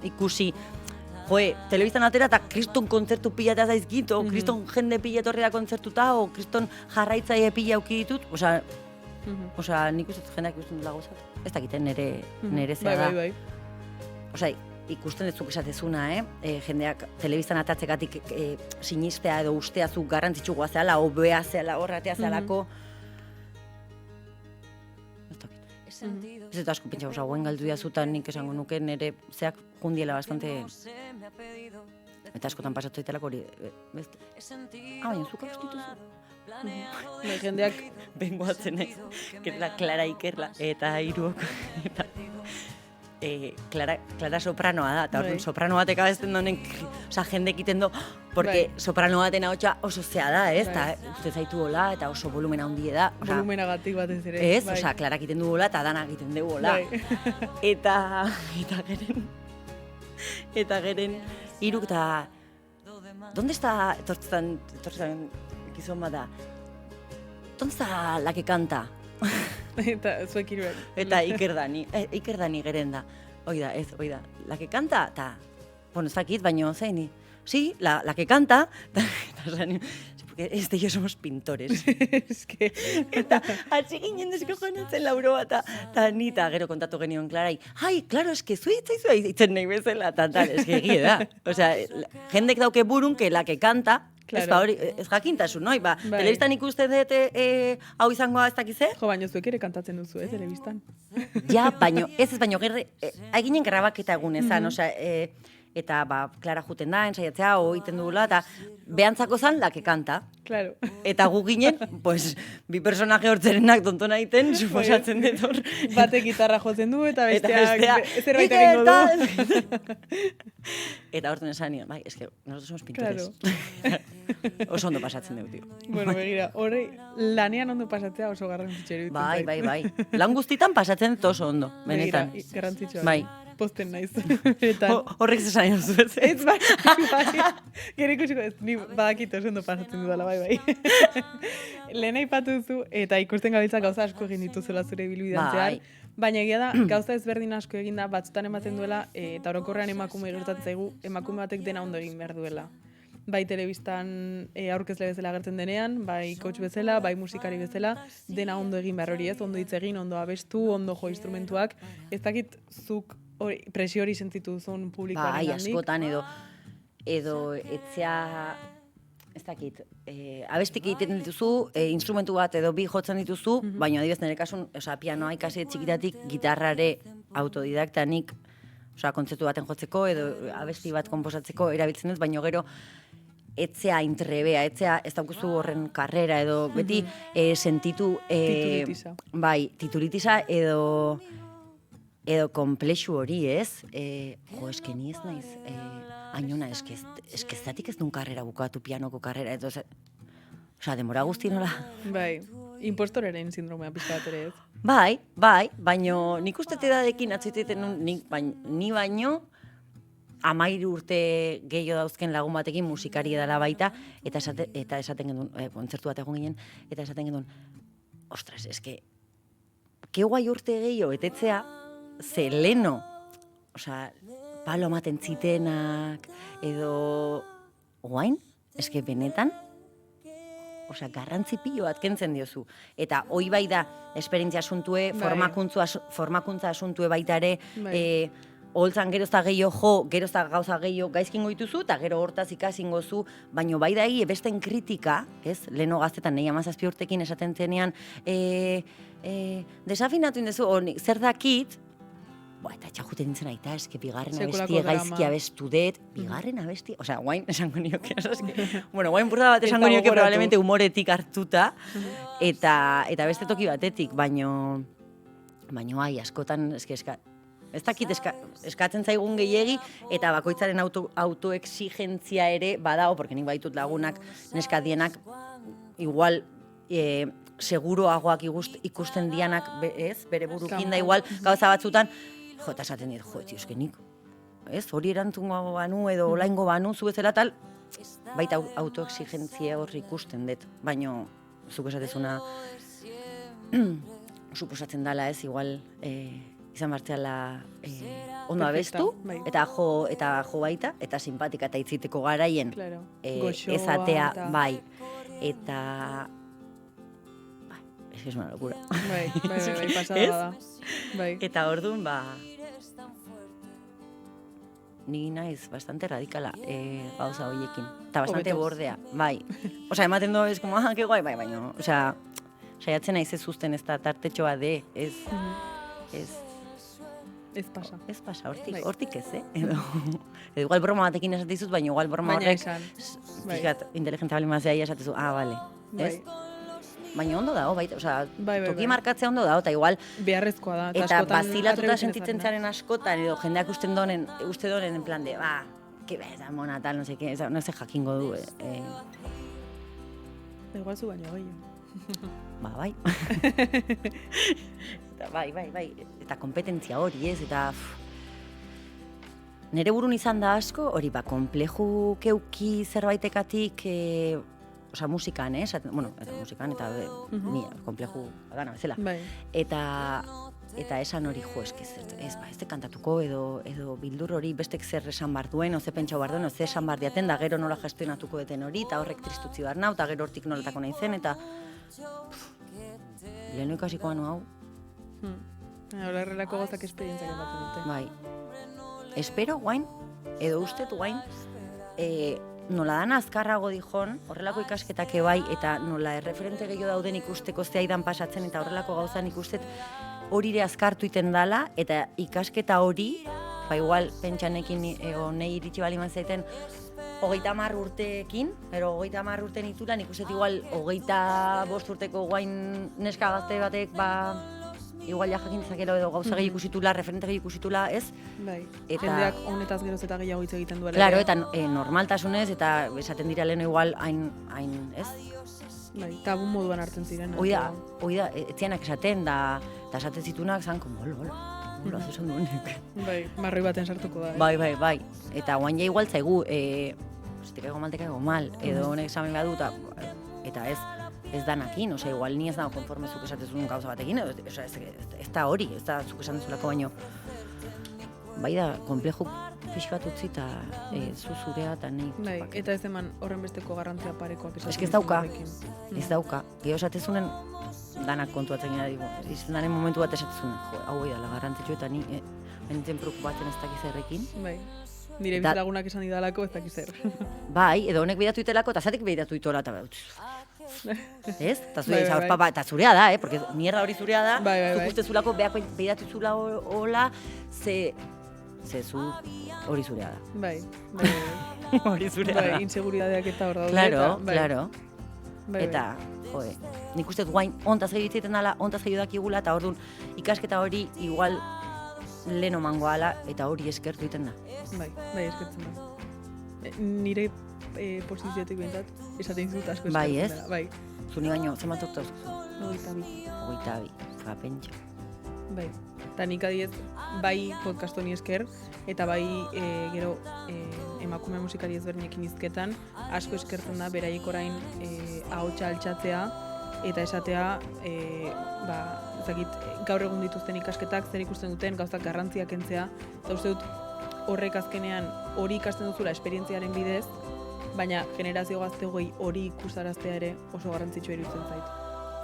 ikusi, telebistan atera eta kriston kontzertu pilatea zaizkit, o kriston jende pila etorri da kontzertuta, o kriston jarraitzaile pila auki ditut, nik uste jendeak ikusten dula gauzat. Ez dakiten nire zea da. Bai. Ikusten dut zuk esatezuna, jendeak telebistan atatzekatik sinistea edo ustea zuk garrantzitsugoa zehala, obea zehala, horratea zehalako. Ez dakit. Ez eta asko pentsa, guen galdu diazutan nik esango nuke nire zeak jundiela bastante... Eta askotan pasatu ditelako hori... Baina zuk abstituzu. Jendeak bengoatzen naiz, Clara Ikerla eta hiruok eta Clara sopranoa da, eta orduan soprano batek abesten donen, jendek iten do, porque soprano baten ahotsa oso zea da, ez? Eta uste zaitu hola, eta oso volumena handie da. Volumenagatik batez ere. Ez, Clara egiten du hola, eta danak egiten dugu hola. Eta geren hiruk eta... ¿Dónde está etortzen gizon bada? tonza la que canta. Eta zuek hiruek. Eta Iker Dani geren da. Oida, la que canta, eta, bueno, ez dakit, baino, zeini. Sí, la que canta, porque ellos somos pintores. Es que... Eta, atzi ginen deskojonatzen Lauro eta ni, eta gero kontatu genion Klarai, ai, claro, es que zuitzaizu itzen nahi bezala, eta tal, es que egie da. Osea, jendek dauke burun, que la que canta, Claro. ez ba hori, ez jakintasun, noi, ba, telebistan ikusten dut hau izangoa ez dakize? Jo, baino zuek ere kantatzen duzu, telebistan. Ja, baino, baino, eginen grabaketa egunezan, osea, eta, ba, Klara juten da, ensaiatzea, egiten dugula, eta behantzako zan, la que canta. Claro. Eta gu ginen, pues, bi personaje hortzerenak tontona egiten, suposatzen dut hor. Batek gitarra jotzen du, eta besteak zerbait egingo du. Eta horten esan nion, bai, eske, nosotros somos pintores. Claro. Oso ondo pasatzen dut, tio. Bueno, begira, horre, lanean ondo pasatzea oso garrantzitsu Bai. Lan guztitan pasatzen dut oso ondo, benetan. Begira, garrantzitsua. Bai. Posten naiz. Horrek zesan duzu ez. Ez bai. Gero ikusiko ez, ni badakit oso ondo pasatzen dudala, bai. Lehen aipatu duzu, eta ikusten gabiltza gauza asko egin dituzula zure ibilbidean zehar. Baina egia da, gauza ezberdin asko egin da, batzutan ematen duela, eta orokorrean emakume gertatzen zaigu, emakume batek dena ondo egin behar duela. Bai telebistan aurkezle bezala agertzen denean, bai coach bezala, bai musikari bezala, dena ondo egin behar hori ez, ondo hitz egin, ondo abestu, ondo jo instrumentuak. Ez dakit zuk presio hori sentitu duzun publikoaren Bai, gandik. askotan edo etzea, ez dakit, abestik egiten dituzu, instrumentu bat edo bi jotzen dituzu, baina adibidez nire kasun, pianoa ikasi txikitatik, gitarrare autodidaktanik, kontzertu baten jotzeko edo abesti bat konposatzeko erabiltzen dut, baina gero etzea intrebea, etzea ez daukuzu horren karrera edo beti sentitu... Titulitisa. Bai, titulitisa edo komplexu hori, ez? Eske ni ez naiz, ainona, eske ez datik ez duen karrera bukatu, pianoko karrera, edo, demora guzti nola. Bai, impostoraren sindromea pizka bat ere ez. Bai, baino nik uste edadekin atzuiteten ni baino 13 urte gehiago dauzken lagun batekin musikari edala baita, eta esaten genuen, kontzertu bat egon ginen, eta esaten genuen, ostras, eske, ke guai urte gehiago, etetzea, ze leno, palo ematen zitenak, edo, guain, eske benetan, garrantzi pilo bat kentzen diozu. Eta hoi bai da, esperientzia asuntue, formakuntza asuntue baita ere, holtzan gerozta gehiago gerozta gauza gehiago gaizkingo dituzu, eta gero hortaz ikasingo zu, baino bai da besten kritika, ez, leheno gaztetan, nahi 17 urtekin esaten zenean, desafinatu indezu, zer dakit, eta txajuten nintzen aita, eske bigarren abestie gaizki abestu dut, bigarren abestie, guain esango nioke, guain burda bat esango nioke probablemente humoretik hartuta, eta beste toki batetik, baino askotan, ez dakit eskatzen zaigun gehiegi, eta bakoitzaren autoexigentzia ere badao, porque nik baitut lagunak, neskadienak, igual, seguroagoak ikusten dianak, ez, bere burukin da igual, gauza batzutan, eta esaten dit, tio, eskenik, ez, hori erantzungo banu edo olaingo banu, zu bezala tal, baita autoexigentzia horri ikusten dut, baino, zuk esatezuna, suposatzen dala ez, igual, izan bartzeala ondo abestu, eta jo baita, eta simpatika eta itziteko garaien ezatea, bai, eta... Es una locura. Bai, pasada da. Eta orduan, ni naiz bastante radikala gauza horiekin. Eta bastante bordea, bai. Ematen du, es como, que guai, bai, baina, saiatzen naiz ez usten ez da tartetxoa de, ez pasa. Ez pasa, hortik ez, edo igual broma batekin esatizut, baina igual broma horrek, fikat, inteligentzia bali mazea esatezu, vale, ez? Baina ondo dago, toki markatzea ondo dago, eta igual... Beharrezkoa da, eta bazilatuta sentitzen zaren askotan, edo jendeak uste donen, en plan de, que beza, mona, tal, no sé jakingo du. Igual zu baino gehiago. Bai. Eta bai, eta kompetentzia hori ez, eta... Nere burun izan da asko, hori kompleju keuki zerbaitekatik, Osa, musikan, eta musikan, eta ni, kompleju, gana bezala. Bai. Eta esan hori ez kantatuko, edo bildur hori bestek zer esan bar duen, ze pentsau bar duen, ze esan bar diaten, da gero nola gestionatuko deten hori, eta horrek tristutzi bar nau, eta gero hortik nolatako nahi zen, eta lehenu ikasiko anu hau. Horrelako gozak esperientziak ematen dute. Bai. Espero guain, edo ustet guain, nola dan azkarrago dijon, horrelako ikasketak bai, eta nola erreferente gehiago dauden ikusteko zeaidan pasatzen, eta horrelako gauzan ikustet horire azkartu iten dala, eta ikasketa hori, igual pentsanekin nahi iritsi bali zaiten, 30 urteekin, ero 30 urteen itulan, ikustet igual 25 urteko guain neska gazte batek, igual jakin dezakero edo gauza gehi ikusitula, referente gehi ikusitula, ez? Bai, jendeak honetaz geroz eta gehiago hitz egiten duela. Claro, eta normaltasunez, eta esaten dira leheno igual hain, ez? Bai, tabu moduan hartzen ziren. Hoi da, etzianak esaten, da esaten zitunak zan, hola, zesan duenek. Bai, marroi baten sartuko da. Bai. Eta guain ja igual zaigu, te caigo mal, te caigo mal, edo honek examen behar du, eta ez danakin, osea, igual ni ez dago konforme zuk esatezun gauza batekin, ez da hori, ez da zuk esan dezulako baino. Bai da, konpleju pixka bat utzi eta zuzurea eta nahi. Bai, eta ez eman horren besteko garrantzia parekoak esaten. Ez dauka. Gero esatezunen danak kontuatzen gara, izan daren momentu bat esatezunen, hau bai dala garrantzitsu eta ni nintzen preocupatzen ez dakiz errekin. Bai, nire bizilagunak esan didalako ez dakiz er. Bai, edo honek behiratu itelako, eta zatek behiratu itola, eta ez? Eta zurea da, porque mierda hori zurea da, zuk uste zulako behiratu zula hola, ze zu hori zurea da. Bai. Hori zurea da. Bai, inseguridadeak eta hor daude. Claro. Eta, nik uste guain ontaz gehi ditzeiten dala, ontaz gehi dakigula, eta orduan ikasketa hori igual leno mangoala, eta hori eskertu iten da. Bai, eskertzen da. Nire posizioetik behintzat, esaten zut asko eskertzen bai, dela. Bai, zuni baino, zenbat urte dauzkazu? 22. Pentsa. Bai, eta nik adiez, bai podcast honi esker, eta bai gero emakume musikari ezberdinekin hizketan, asko eskertzen da beraiek orain ahotsa altxatzea, eta esatea, gaur egun dituzten ikasketak, zer ikusten duten, gauzak garrantziak kentzea, eta uste dut horrek azkenean hori ikasten duzula esperientziaren bidez, baina generazio gaztegoi hori ikusaraztea ere oso garrantzitsua iruditzen zait.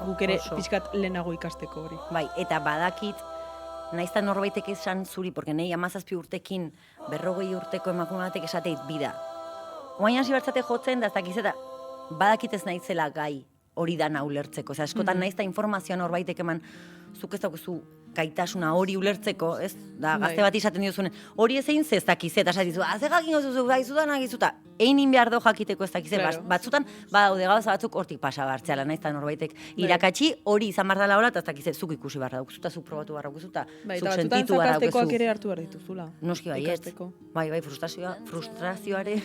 Guk ere pixkat lehenago ikasteko hori. Bai, eta badakit, naizta norbaitek esan zuri, porque nahi 17 urtekin, 40 urteko emakume batek esateit bida. Oain hasi bertzate jotzen, da ez dakiz eta badakit ez naizela gai hori dana ulertzeko. Oza, eskotan naizta informazioa norbaitek eman, zuk ez daukezu gaitasuna hori ulertzeko, ez? Da, gazte bat izaten diozunen, hori ez egin ez dakiz, eta esatizu, ze jakin gozuzu, gaizutan agizuta, egin behar do jakiteko ez dakiz, batzutan, badaude gauza batzuk hortik pasa bartzeala, naizta norbaitek irakatsi, hori izan behar dela hola, eta ez dakiz, zuk ikusi behar daukuzuta, zuk probatu behar daukuzuta, zuk sentitu behar daukuzu. Zakaztekoak ere hartu behar dituzula. Noski baiet. Bai, frustrazioare.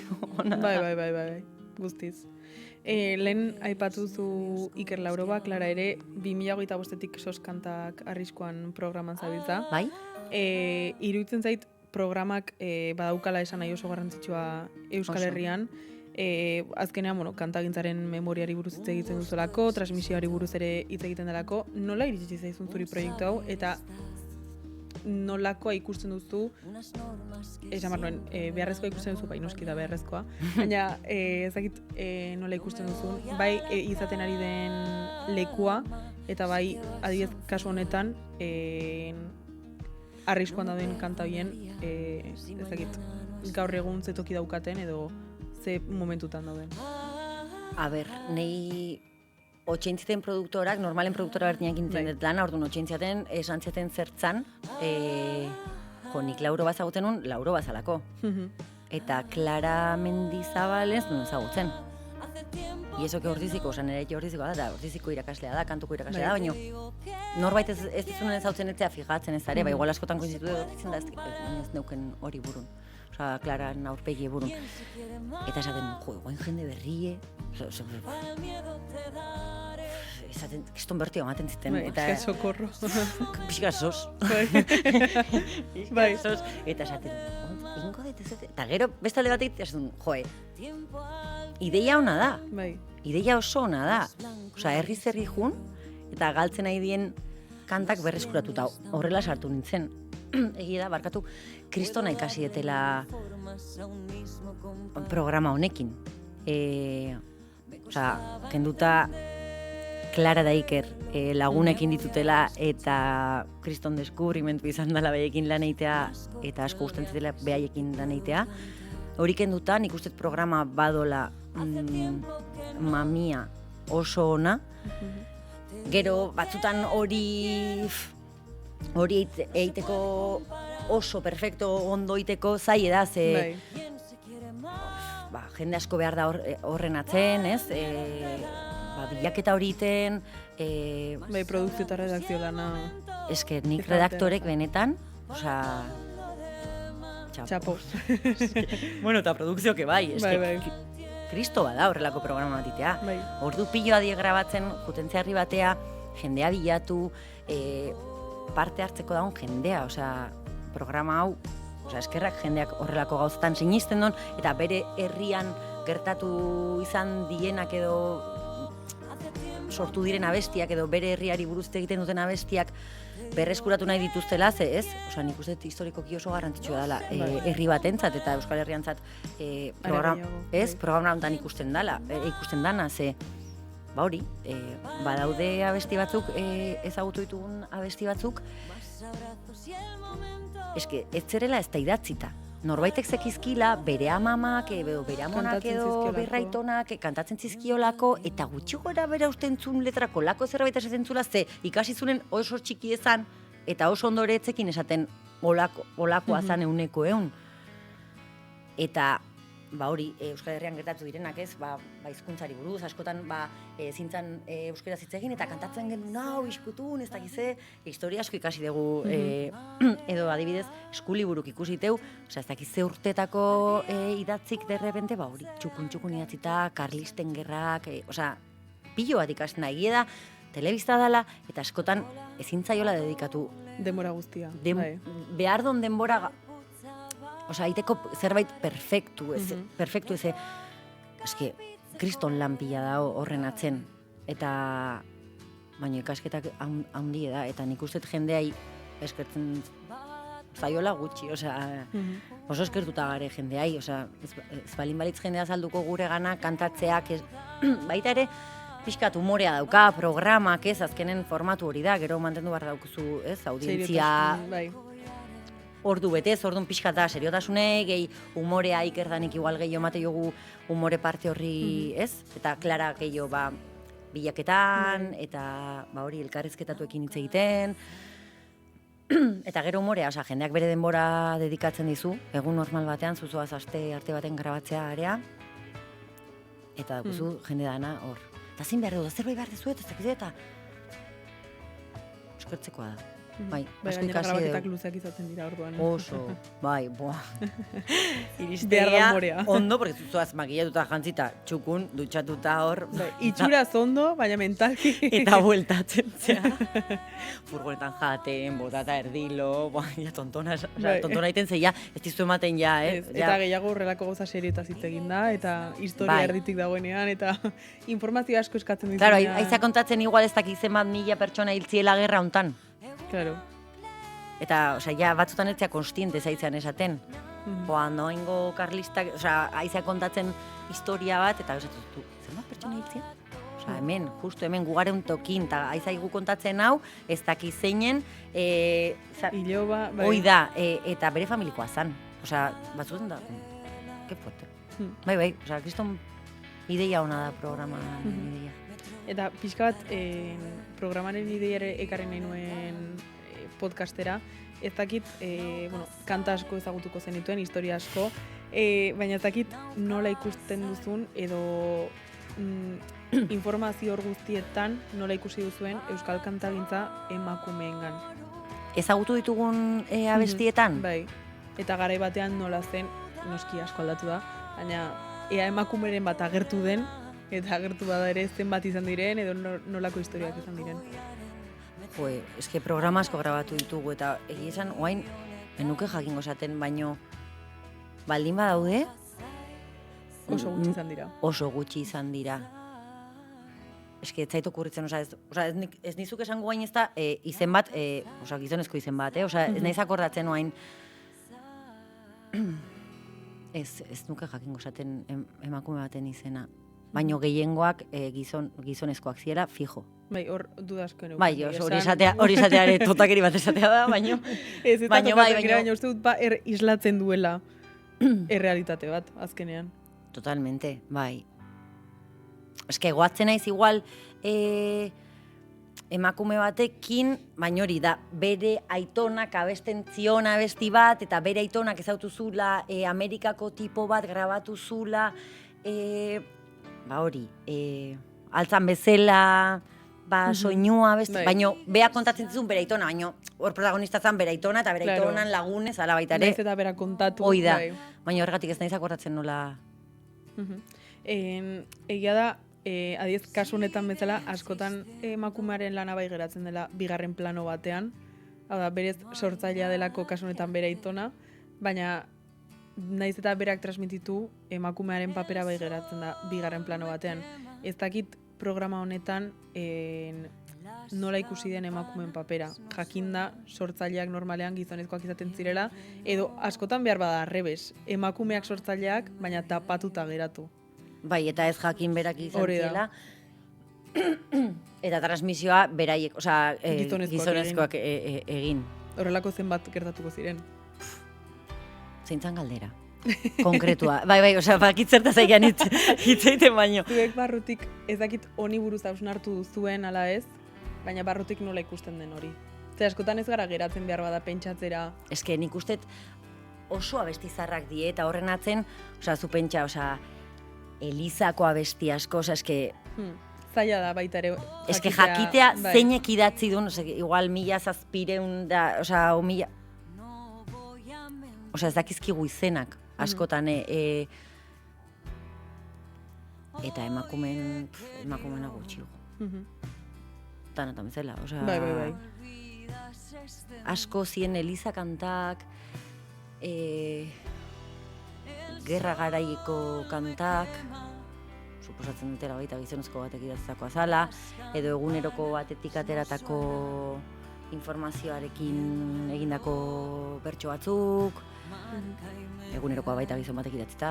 Bai, guztiz. Lehen aipatuzu Iker Lauroba, Klara ere, 2025-tik SOS kantak arriskuan programan zabiltza. Bai? Iruditzen zait programak badaukala esan nahi oso garrantzitsua Euskal Herrian. Azkenean, kantagintzaren memoriari buruz hitz egiten duzulako, transmisioari buruz ere hitz egiten delako. Nola iritsi zaizun zuri proiektu hau, eta nolakoa ikusten duzu, esan behar nuen, beharrezkoa ikusten duzu, bai noski da beharrezkoa, baina ezakit nola ikusten duzu, bai izaten ari den lekua, eta bai adibidez kasu honetan, arriskuan dauden kanta horien, ezakit, gaur egun ze toki daukaten edo ze momentutan dauden. A ber, nei otxaintziten produktorak, normalen produktora bertinak intzen dut lan, orduan otxaintzaten esan zieten zertzan, nik Lauro bazaguten nun, Lauro bazalako. Eta Klara Mendizabal ez duen zagutzen. Iesoke Ortiziko, osan ere Ortizikoa da, Ortiziko irakaslea da, kantuko irakaslea da, baina norbait ez dizunen ezautzen etzea fijatzen ez ere, igual askotan koinzitu edo ortitzen da, ez neuken hori burun. Osa, Klara aurpegi burun. Eta esaten, guain jende berrie, esaten, kiston bertio ematen ziten. Eta sokorro. Pixka sos. Bai. Sos. Eta esaten, ingo dituzete. Eta gero, beste alde batek, esaten, ideia ona da. Bai. Ideia oso ona da. Osea, herri zerri jun, eta galtzen nahi dien kantak berreskuratuta. Horrela sartu nintzen. Egia da, barkatu, kristona ikasi detela programa honekin. Kenduta Clara da Iker lagunekin ditutela eta kriston deskubrimentu izan dela behaiekin lan eitea eta asko gustatzen zitela behaiekin lan eitea. Hori kenduta nik uste programa badola mamia oso ona. Gero batzutan hori eiteko oso perfecto ondo iteko zai da, ze jende asko behar da horren atzen, ez? Bilaketa hori iten... produkzio eta redakzio lana... Eske, nik redaktorek benetan, osea... Txapo. Bueno, eta produkzio que bai, eske... Kristo bada horrelako programa bat itea. Ordu piloa die grabatzen, jutentzearri batea, jendea bilatu, parte hartzeko daun jendea, osea, programa hau, osea, eskerrak jendeak horrelako gauzetan sinisten don, eta bere herrian gertatu izan dienak edo sortu diren abestiak edo bere herriari buruz egiten duten abestiak berreskuratu nahi dituztela, ze ez? Osea, nik uste historikoki oso garrantzitsua dela herri batentzat eta Euskal Herriantzat programa honetan ikusten dana, ze hori, badaude abesti batzuk, ezagutu ditugun abesti batzuk, eske, ez zerela ez da idatzita. Norbaitek zekizkila, bere amamak, bere amonak edo berraitonak, kantatzen zizkiolako, eta gutxi gora bera ustentzun letrako lako zerbait esaten zula, ze ikasizunen oso txiki ezan, eta oso ondoretzekin esaten olakoa zan euneko eun. Eta, hori, Euskal Herrian gertatu direnak ez, hizkuntzari buruz, askotan zintzan euskera zitzegin, eta kantatzen gendu nau, iskutun, ez dakize, historia asko ikasi dugu, edo adibidez, eskuliburuk ikusiteu, osea, ez dakize urtetako idatzik derrepente, hori, txukun idatzita, karlisten gerrak, osea, pilo bat ikasten da, egia da, telebista dala, eta askotan ezin zaiola dedikatu. Denbora guztia. Behar don denbora... Osea, aiteko zerbait perfektu, eske, kriston lan pila da horren atzen, eta baina ikasketak haundi da, eta nik uste jendeai eskertzen zaiola gutxi, osea, oso eskertuta gare jendeai, osea, ez balin balitz jendea salduko gure gana, kantatzeak, baita ere, pixkat humorea dauka, programak, ez, azkenen formatu hori da, gero mantendu behar daukuzu, ez, audientzia... Ordu betez, orduan pixka da, seriotasunei, gehi humorea ikerdanik igual gehiago mate jogu humore parte horri, ez? Eta Clara gehiago bilaketan, eta hori elkarrizketatuekin hitz egiten. Eta gero humorea, osea, jendeak bere denbora dedikatzen dizu, egun normal batean, zuzoaz arte baten grabatzea area, eta dakuzu jende dana hor. Eta zin behar du, zerbait behar dezu, eta ez dakizu, eta eskertzekoa da. Bai, gainera grabaketak luzeak izaten dira orduan. Oso, bai, Iristegia ondo, porque zuzoaz makillatuta jantzita, txukun, dutxatuta hor. Itxuraz ondo, baina mentalki. Eta bueltatzen zea. Furgonetan jaten, botata erdilo, tontona egiten zeia, ez dizu ematen ja, Eta gehiago horrelako gauza serietaz hitz egin da, eta historia erditik dagoenean, eta informazio asko eskatzen ditu. Claro, aiza kontatzen igual ez dakizen bat 1000 pertsona hiltziela gerra hontan. Claro. Eta, osea, batzutan etzea konstiente zaitzean esaten. Noingo karlistak, osea, aizea kontatzen historia bat, eta esatu, zer bat pertsona hiltzien? Osea, hemen, justu hemen, gugaren tokin, eta aizaigu kontatzen hau, ez daki zeinen, iloba, bai. Hoi da, eta bere familikoa zan. Osea, batzutan da, que fuerte. Bai, osea, kriston ideia ona da programa ideia. Eta pixka bat, programaren ideiare ekarri nahi nuen podcastera, ez dakit, kanta asko ezagutuko zenituen, historia asko, baina ez dakit nola ikusten duzun, edo informazio hor guztietan nola ikusi duzuen euskal kantagintza emakumeengan. Ezagutu ditugun abestietan? Bai, eta garai batean nola zen, noski asko aldatu da, baina ea emakumeren bat agertu den, eta agertu bada ere zenbat izan diren, edo nolako historiak izan diren. Eske programa asko grabatu ditugu, eta egia esan, oain, enuke jakingo esaten, baino, baldin badaude, oso gutxi izan dira. Oso gutxi izan dira. Eske, ez zait okurritzen, ez nizuk esango gain ez da, izen bat, gizonezko izen bat, ez naiz akordatzen oain, ez nuke jakingo esaten emakume baten izena. Baino gehiengoak gizonezkoak ziera, fijo. Bai, hor dudazko ere. Bai, hori esatea ere totakeri bat esatea da, baino. Ez eta totakeri, baina uste dut islatzen duela errealitate bat, azkenean. Totalmente, bai. Eske, goatzen naiz igual emakume batekin, baina hori da, bere aitonak abesten zion abesti bat, eta bere aitonak ezautu zula, Amerikako tipo bat grabatu zula, hori, altzan bezala, soinua abesti, baina beha kontatzen zizun bere aitona, baina hor protagonista zan bere aitona, eta bere aitonan lagunez, ala baita ere. Naiz eta bera kontatu. Hoi da, baina horregatik ez naiz akordatzen nola. Egia da, adiez, kasu honetan bezala, askotan emakumearen lana bai geratzen dela bigarren plano batean, hau da, berez sortzailea delako kasu honetan bere aitona, baina naiz eta berak transmititu emakumearen papera bai geratzen da bigarren plano batean. Ez dakit programa honetan nola ikusi den emakumeen papera. Jakinda sortzaileak normalean gizonezkoak izaten zirela, edo askotan behar bada arrebes, emakumeak sortzaileak, baina tapatuta geratu. Bai, eta ez jakin berak izan zirela. Eta transmisioa beraiek, gizonezkoak egin. Horrelako zenbat gertatuko ziren. Zeintzan galdera. Konkretua. Bai, bakitzerta zaigan hitzeiten baino. Zuek barrutik ez dakit honi buruz hausnartu duzuen ala ez, baina barrutik nola ikusten den hori. Zer askotan ez gara geratzen behar bada pentsatzera. Eske nik ustet oso abesti zarrak die, eta horren atzen, zu pentsa, Elizako abesti asko, eske... Zaila da baita ere jakitea. Eske jakitea zeinek idatzi duen, igual 1700 da, o 1000... ez dakizkigu izenak, askotan, eta emakumena gutxigo. Tanatan bezala, Bai. Asko zien Eliza kantak, gerra garaiko kantak, suposatzen dutela baita gizonezko batek idatzako azala, edo eguneroko batetik ateratako informazioarekin egindako bertso batzuk, egunerokoa baita gizon batek idatzita,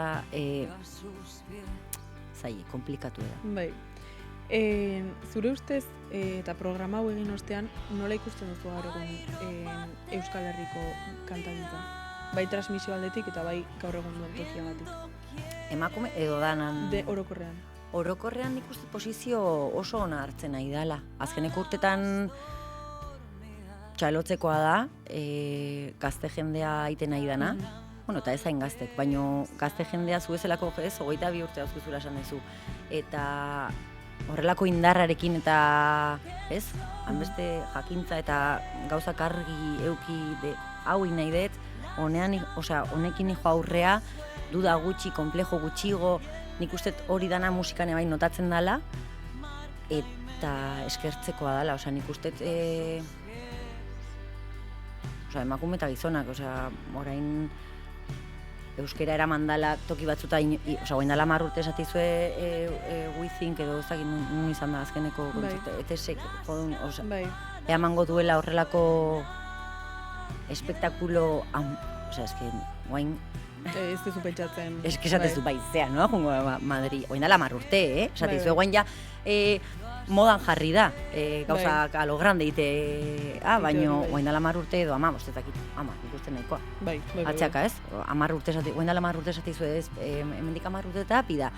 komplikatu da. Bai. Zure ustez, eta programa hau egin ostean, nola ikusten duzu gaur egun Euskal Herriko kantagintza? Bai transmisio aldetik eta bai gaur egun duen tokiagatik. Emakume edo danan? Orokorrean. Orokorrean nik uste posizio oso ona hartzen nahi dela. Azkeneko urtetan txalotzekoa da, gazte jendea aiten nahi dana. Eta ez hain gaztek, baina gazte jendea zuezelako 22 urte dauzkizula esan duzu. Eta horrelako indarrarekin eta, hanbeste jakintza eta gauzak argi euki hau nahi dut, honekin nijo aurrea, duda gutxi, komplejo gutxigo, nik uste hori dana musikan ebain notatzen dela, eta eskertzekoa dela, nik uste emakume eta gizonak, orain euskera eraman dela toki batzuta, guain dela 10 urte esatizue WeThink edo ezagin nun izan da azkeneko etesek jodun, eamango duela horrelako espektakulo, guain... Ez duzu pentsatzen... Ez que esatezu baizea, no? Jungo Madri, guain dela 10 urte, esatizue guain ja modan jarri da, gauzak alo grande ite, baino guain dela 10 urte edo 15, ez dakit, ikusten nahikoa. Atxaka, ez? 10 urte esatizue, guain dela 10 urte esatizue, hemendik 10 urte eta pida,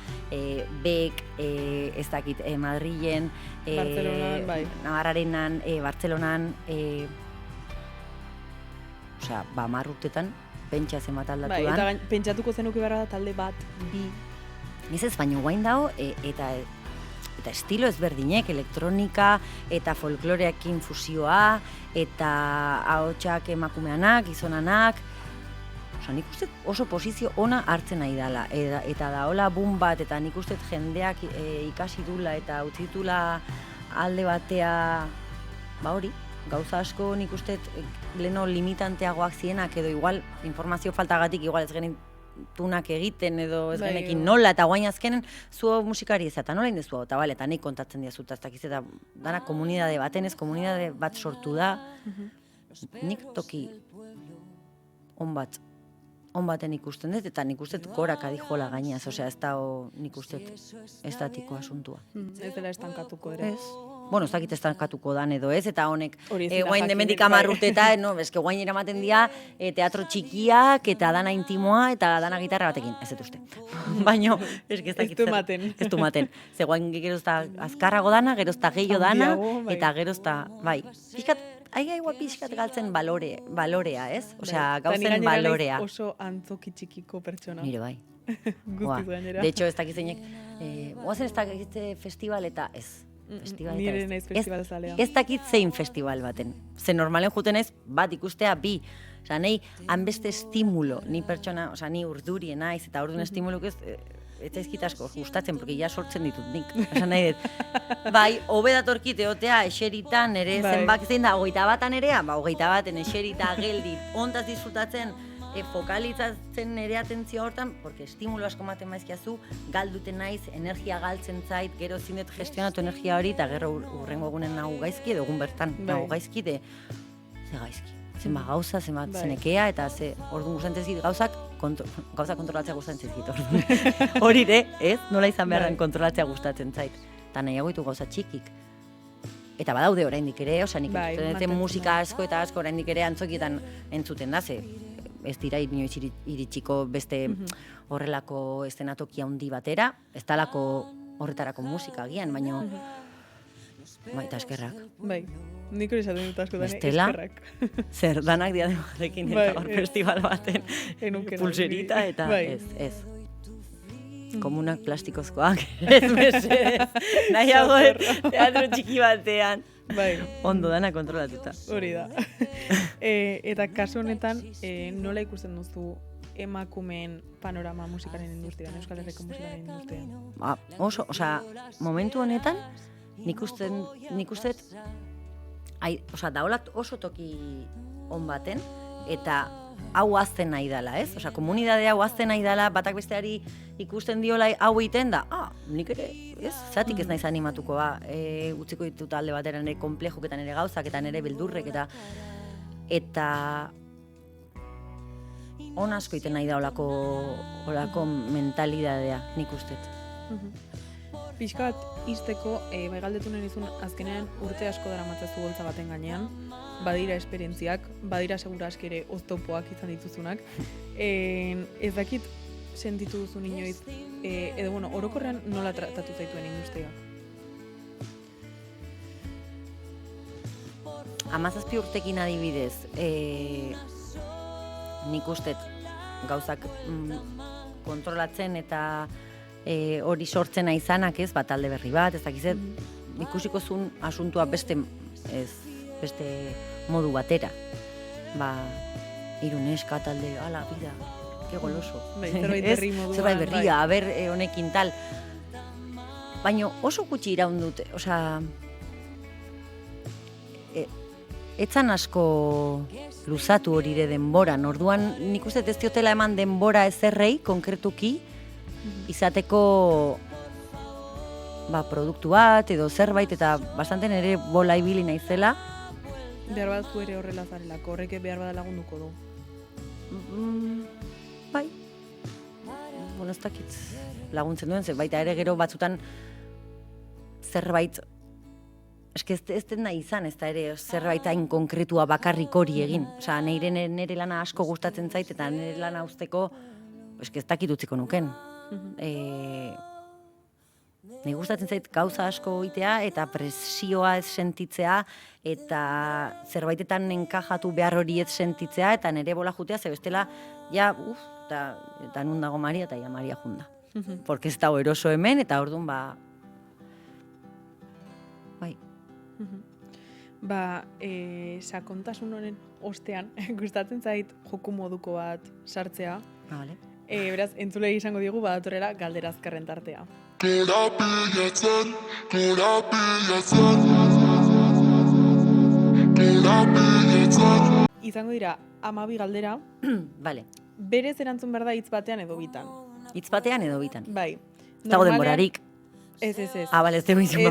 Bek, ez dakit, Madrilen, Navarrarenan, Bartzelonan, 10 urtetan, pentsa zenbat aldatu dan. Eta pentsatuko zenuke behar da talde bat, bi. Niz ez, baino guain dago, eta estilo ezberdinek, elektronika eta folkloreakin fusioa, eta ahotsak emakumeanak, gizonanak, Osa, nik uste oso posizio ona hartzen nahi dela, eta da hola boom bat, eta nik uste jendeak ikasi dula eta utzi ditula alde batea, ba hori, gauza asko nik uste leno limitanteagoak zienak, edo igual informazio faltagatik igual ez genitunak egiten, edo ez genekin nola, eta guain azkenen zuo musikari ez, eta nola indezu, eta bale, eta nik kontatzen diazut, eta eta dana komunidade baten ez, komunidade bat sortu da, nik toki on baten ikusten dut, eta nik uste goraka dijola gainaz, osea, ez da nik uste estatiko asuntua. Ez dela estankatuko ere. Ez. Bueno, ez dakit estankatuko dan edo ez, eta honek guain demendik 10 urte eta, eske guain eramaten dira teatro txikiak, eta dana intimoa, eta dana gitarra batekin, ez dut uste. Baina, eske ez dakit zer. Ez du maten. Ze guain gero ez da azkarrago dana, gero ez da gehiago dana, eta gero ez da, bai. Aigua pixkat galtzen balorea, ez? Osea, gauzen balorea. Oso antzoki txikiko pertsona. Nire bai. Guztiz gainera. De hecho, ez dakizeinek, oazen ez dakit festival eta ez. Nire naiz festival zalea. Ez dakit zein festival baten. Ze normalen juten ez, bat ikustea bi. Osea, nahi, hanbeste estimulo, ni pertsona, osea, ni urdurien naiz, eta orduan estimuluk ez zaizkit asko gustatzen, porque ja sortzen ditut nik. Esan nahi dut. Bai, hobe datorkit egotea eseritan ere zenbak zein da, 21 erea, 21 eserita geldi, ontaz disfrutatzen, fokalizatzen nire atentzio hortan, porque estimulo asko ematen maizkiazu, galduten naiz, energia galtzen zait, gero zindet gestionatu energia hori, eta gero urrengo egunen nahu gaizki, edo egun bertan nahu gaizki, ze gaizki. Zenbat gauza, zenbat zenekea, eta orduan gustatzen zizkit gauza kontrolatzea gustatzen zizkit. Hori ere, ez? Nola izan behar den kontrolatzea gustatzen zait. Eta nahiago ditu gauza txikik. Eta badaude oraindik ere, osea, nik musika asko eta asko oraindik ere antzokietan entzuten da, ze ez dira inoiz iritsiko beste horrelako eszenatoki handi batera, ez talako horretarako musika agian, baina eta eskerrak. Bai, nik hori esaten dut askotan, eskerrak. Zer, danak diademarekin eta hor festival baten pulserita, eta ez. Komunak plastikozkoak, ez mesedez, nahiago teatro txiki batean. Bai. Ondo dana kontrolatuta. Hori da. Eta kasu honetan, nola ikusten duzu emakumeen panorama musikaren industrian, Euskal Herriko musikaren industrian? Oso, osea, momentu honetan, nik uste, daolat oso toki on baten, eta hau azten nahi dela, ez? Osea, komunidadea hau azten nahi dela, batak besteari ikusten diola hau egiten da, nik ere, ez? Zatik ez naiz animatuko, utziko ditut alde batera nire komplejok eta nire gauzak eta nire beldurrek eta on asko iten nahi da olako mentalidadea, nik ustet. Pixka bat izteko, bai galdetu nahi nizun, azkenean urte asko dara matzazu goltza baten gainean, badira esperientziak, badira segura askere oztopoak izan dituzunak. Ez dakit sentitu duzun inoiz, edo bueno, orokorrean nola tratatu zaituen industria? 17 urtekin adibidez, nik ustet gauzak kontrolatzen eta hori sortzena izanak ez, bat alde berri bat, ez dakizet, ikusiko zuen asuntua beste modu batera. Iruneska talde, ala, bida, que goloso. Zerbait berri modua. Zerbait berria, aber honekin tal. Baina oso gutxi iraun dute, osea, etzan asko luzatu hori denboran, orduan nik uste ez diotela eman denbora ezerrei, konkretuki, izateko produktu bat edo zerbait eta bastante nere bola ibili naizela. Behar bat zu ere horrela zarelako, horrek behar bat lagunduko du? Bai. Bueno, ez dakit laguntzen duen, baita ere gero batzutan zerbait eske ez den nahi izan, ez da ere zerbait hain konkretua bakarrik hori egin. Osea, nire lana asko gustatzen zait eta nire lana uzteko eske ez dakit utziko nuken. Ni gustatzen zait gauza asko egitea eta presioa ez sentitzea eta zerbaitetan enkajatu behar hori ez sentitzea eta nire bola jutea, ze bestela ja, eta nun dago Maria eta ja Maria junda. Porque ez dago eroso hemen eta orduan bai. Sakontasun honen ostean, gustatzen zait joku moduko bat sartzea. Vale. Beraz, entzulei izango digu badatorrela galdera azkarren tartea. Izango dira 12 galdera, Vale. berez erantzun behar da hitz batean edo bitan. Hitz batean edo bitan. Bai. Ez dago denborarik. Ez. Ah, bale, ez dugu izan.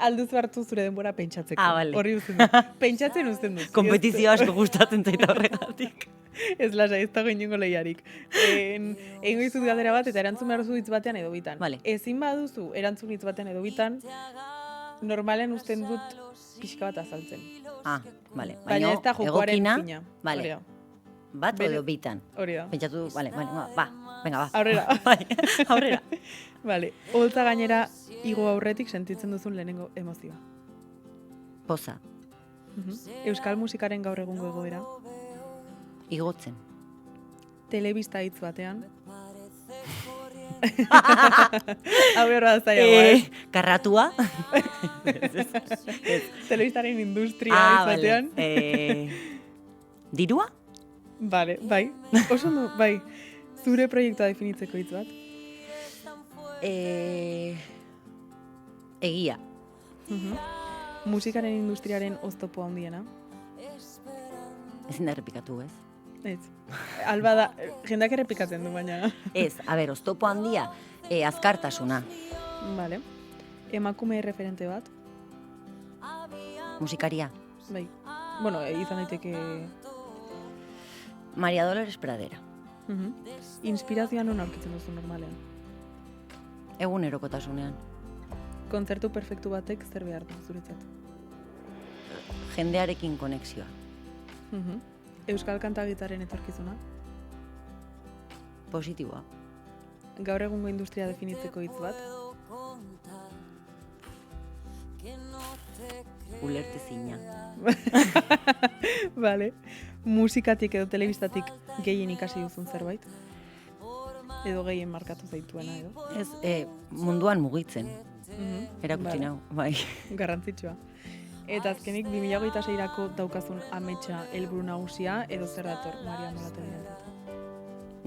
Alduz hartu zure denbora pentsatzeko. Ah, bale. Horri uzten dut. Pentsatzen uzten dut. Kompetizio asko gustatzen zaita horregatik. Ez lasa, ez dago inongo lehiarik. Egingo izut galdera bat eta erantzun behar duzu hitz batean edo bitan. Vale. Ezin baduzu erantzun hitz batean edo bitan, normalen uzten dut pixka bat azaltzen. Ah, vale. Baina ez da jokoaren egokina, fina. vale. Hori da. Bat edo bitan. Hori da. Pentsatu, vale, ba, venga, ba. Aurrera. Bai, aurrera. Vale. Oholtza gainera igo aurretik sentitzen duzun lehenengo emozioa. Poza, Euskal musikaren gaur egungo egoera. igotzen. Telebista hitz batean. Hau erra zailagoa, Karratua. Telebistaren industria hitz batean. Vale. Dirua? Vale, bai. Oso ondo, bai. Zure proiektua definitzeko hitz bat. Egia. Musikaren industriaren oztopo handiena. Ezin da errepikatu, ez? Ez. Alba da, jendak errepikatzen du, baina. Ez, a ber, oztopo handia, azkartasuna. Vale. Emakume referente bat. Musikaria. Bai. Bueno, izan daiteke... Maria Dolores Pradera. Inspirazioa non aurkitzen duzu normalean. Egunerokotasunean. Kontzertu perfektu batek zer behar du zuretzat. Jendearekin konexioa. Euskal kantagitaren etorkizuna. Positiboa. Gaur egungo industria definitzeko hitz bat. Ulertezina. Vale. Musikatik edo telebistatik gehien ikasi duzun zerbait? Edo gehien markatu zaituena edo? Ez, munduan mugitzen. Erakutsi nau, bai. Garrantzitsua. Eta azkenik 2026-rako daukazun ametsa helburu nagusia edo zer dator Maria Molatelirentzat?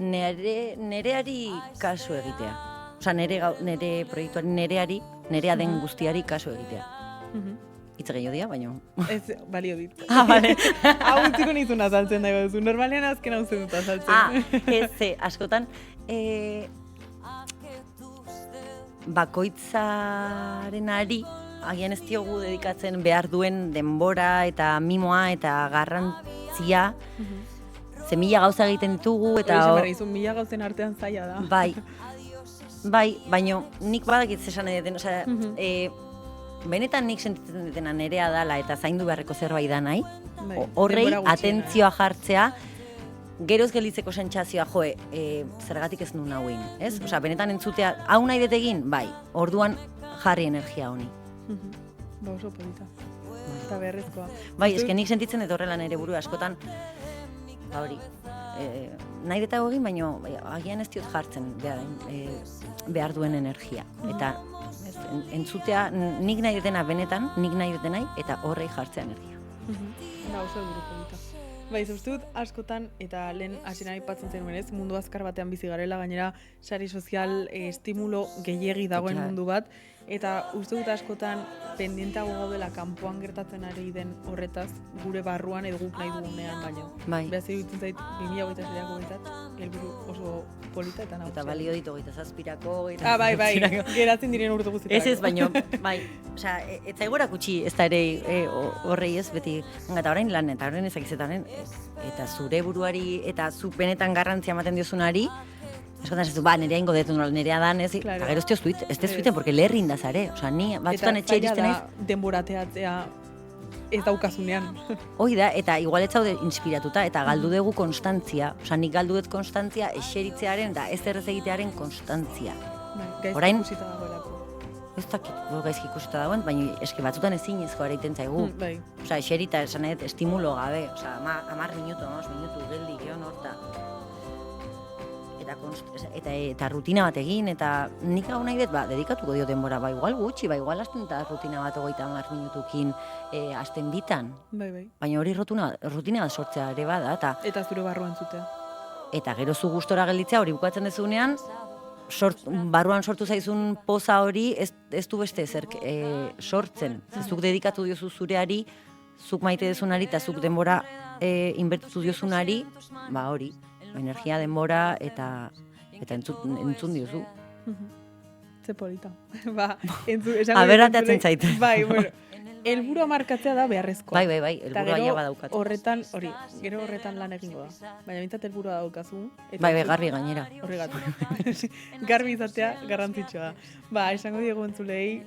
Nereari kasu egitea. Osa, nere proiektuari nerea den guztiari kasu egitea. Hitz gehiago dia, baina... Ez, balio dit. Ah, bale. Hau utziko nizun azaltzen dago duzu. Normalean azken hau zen dut azaltzen. Askotan... bakoitzaren ari, agian ez diogu dedikatzen behar duen denbora eta mimoa eta garrantzia, ze mila gauza egiten ditugu eta... Izun, mila gauzen artean zaila da. Bai, baina nik badakit zesan edeten, osea, benetan nik sentitzen dutena nerea dala eta zaindu beharreko zerbait da nahi, horrei atentzioa jartzea, geroz gelitzeko sentsazioa, zergatik ez nuen hauin, ez? Osea, benetan entzutea, hau nahi dut egin, bai, orduan jarri energia honi. Ba, oso polita. Eta beharrezkoa. Bai, eske nik sentitzen dut horrela nire buru askotan, ba hori, nahi dut egin, baina agian ez diot jartzen behar duen energia. Eta entzutea, nik nahi dutena benetan, nik nahi dutenai, eta horrei jartzea energia. Ba, oso buru polita. Bai, zuztut askotan, eta lehen hasieran aipatzen zenuen ez, mundu azkar batean bizi garela, gainera sari sozial estimulo gehiegi dagoen mundu bat, eta uste dut askotan pendientago gaudela kanpoan gertatzen ari den horretaz, gure barruan edo guk nahi dugunean baino. Bai. Beraz, iruditzen zait, 2026ko behintzat, helburu oso polita eta nagusia. Eta balio ditu 27ko, bai, geratzen diren urte guztietarako. Ez, baino, bai, osea, ez zaigora kutsi, ez da ere horrei ez, beti, eta orain lan, eta orain ezakiz, eta zure buruari, eta zu benetan garrantzia ematen diozunari, askotan ez du, nerea ingo detu, nerea dan, ez, eta gero ez tezuiten, porque leherrin da zare, osea, ni batzutan etxe iristen naiz. Eta zaila da denborateatzea ez daukazunean. Hoi da, eta igual ez zaude inspiratuta, eta galdu dugu konstantzia, osea, nik galdu dut konstantzia eseritzearen, da ez errez egitearen konstantzia. Gaizki ikusita dagoelako. Ez dakit, gaizki ikusita dagoen, baina eski batzutan ezinezko ere iten zaigu. Osea, eserita esan edo estimulo gabe, osea, 10 minutu, 5 minutu, geldi, geon horta. eta rutina bat egin, eta nik hau nahi dut, dedikatuko dio denbora, igual gutxi, igual hasten eta rutina bat 30 minutukin hasten bitan. Bai. Baina hori rutina bat sortzea ere bada, eta zure barruan zutea. Eta gero zu gustora gelditzea hori bukatzen dezunean, barruan sortu zaizun poza hori ez du beste ezer sortzen. Zuk dedikatu diozu zureari, zuk maite dezunari eta zuk denbora inbertitu diozunari, hori, energia, denbora eta entzun diozu. Ze polita. Aberrateatzen zait. Bai, bueno. Helburua markatzea da beharrezkoa. Bai, helburua ja badaukat. Gero horretan lan egingo da. Baina bintzat helburua daukazu. Bai, garbi gainera. Horregatik. Garbi izatea garrantzitsua da. Esango diegu entzulei,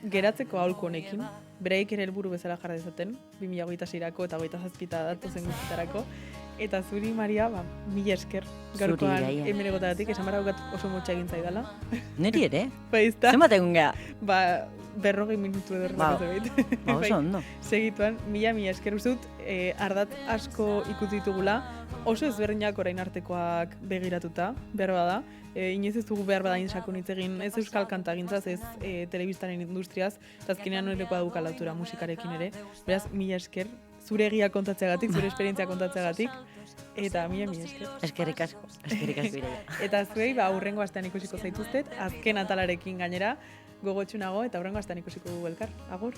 geratzeko aholku honekin, bereik ere helburu bezala jarra dezaten, 2026 eta 27 datozen guztietarako. Eta zuri, Maria, 1000 esker. Gaurkoan hemen egotagatik, esan barra oso motxa egin zaidala. Neri ere? Baizta? Zenbat egun geha? 40 minutu edo oso ondo. Segituan, mila esker uzut, ardatz asko ikusi ditugula, oso ezberdinak orain artekoak begiratuta, behar bada. Inoiz ez dugu behar bada insakon hitz egin, ez euskal kantagintzaz, ez telebistaren industriaz, eta azkenean horrekoa dugu alautura musikarekin ere. Beraz, mila esker, zure egia kontatzeagatik, zure esperientzia kontatzeagatik, eta mila esker. Eskerrik asko Ireia. Eta zuei, hurrengo astean ikusiko zaituztet, azken atalarekin gainera, gogotsunago, eta hurrengo astean ikusiko dugu elkar. Agur!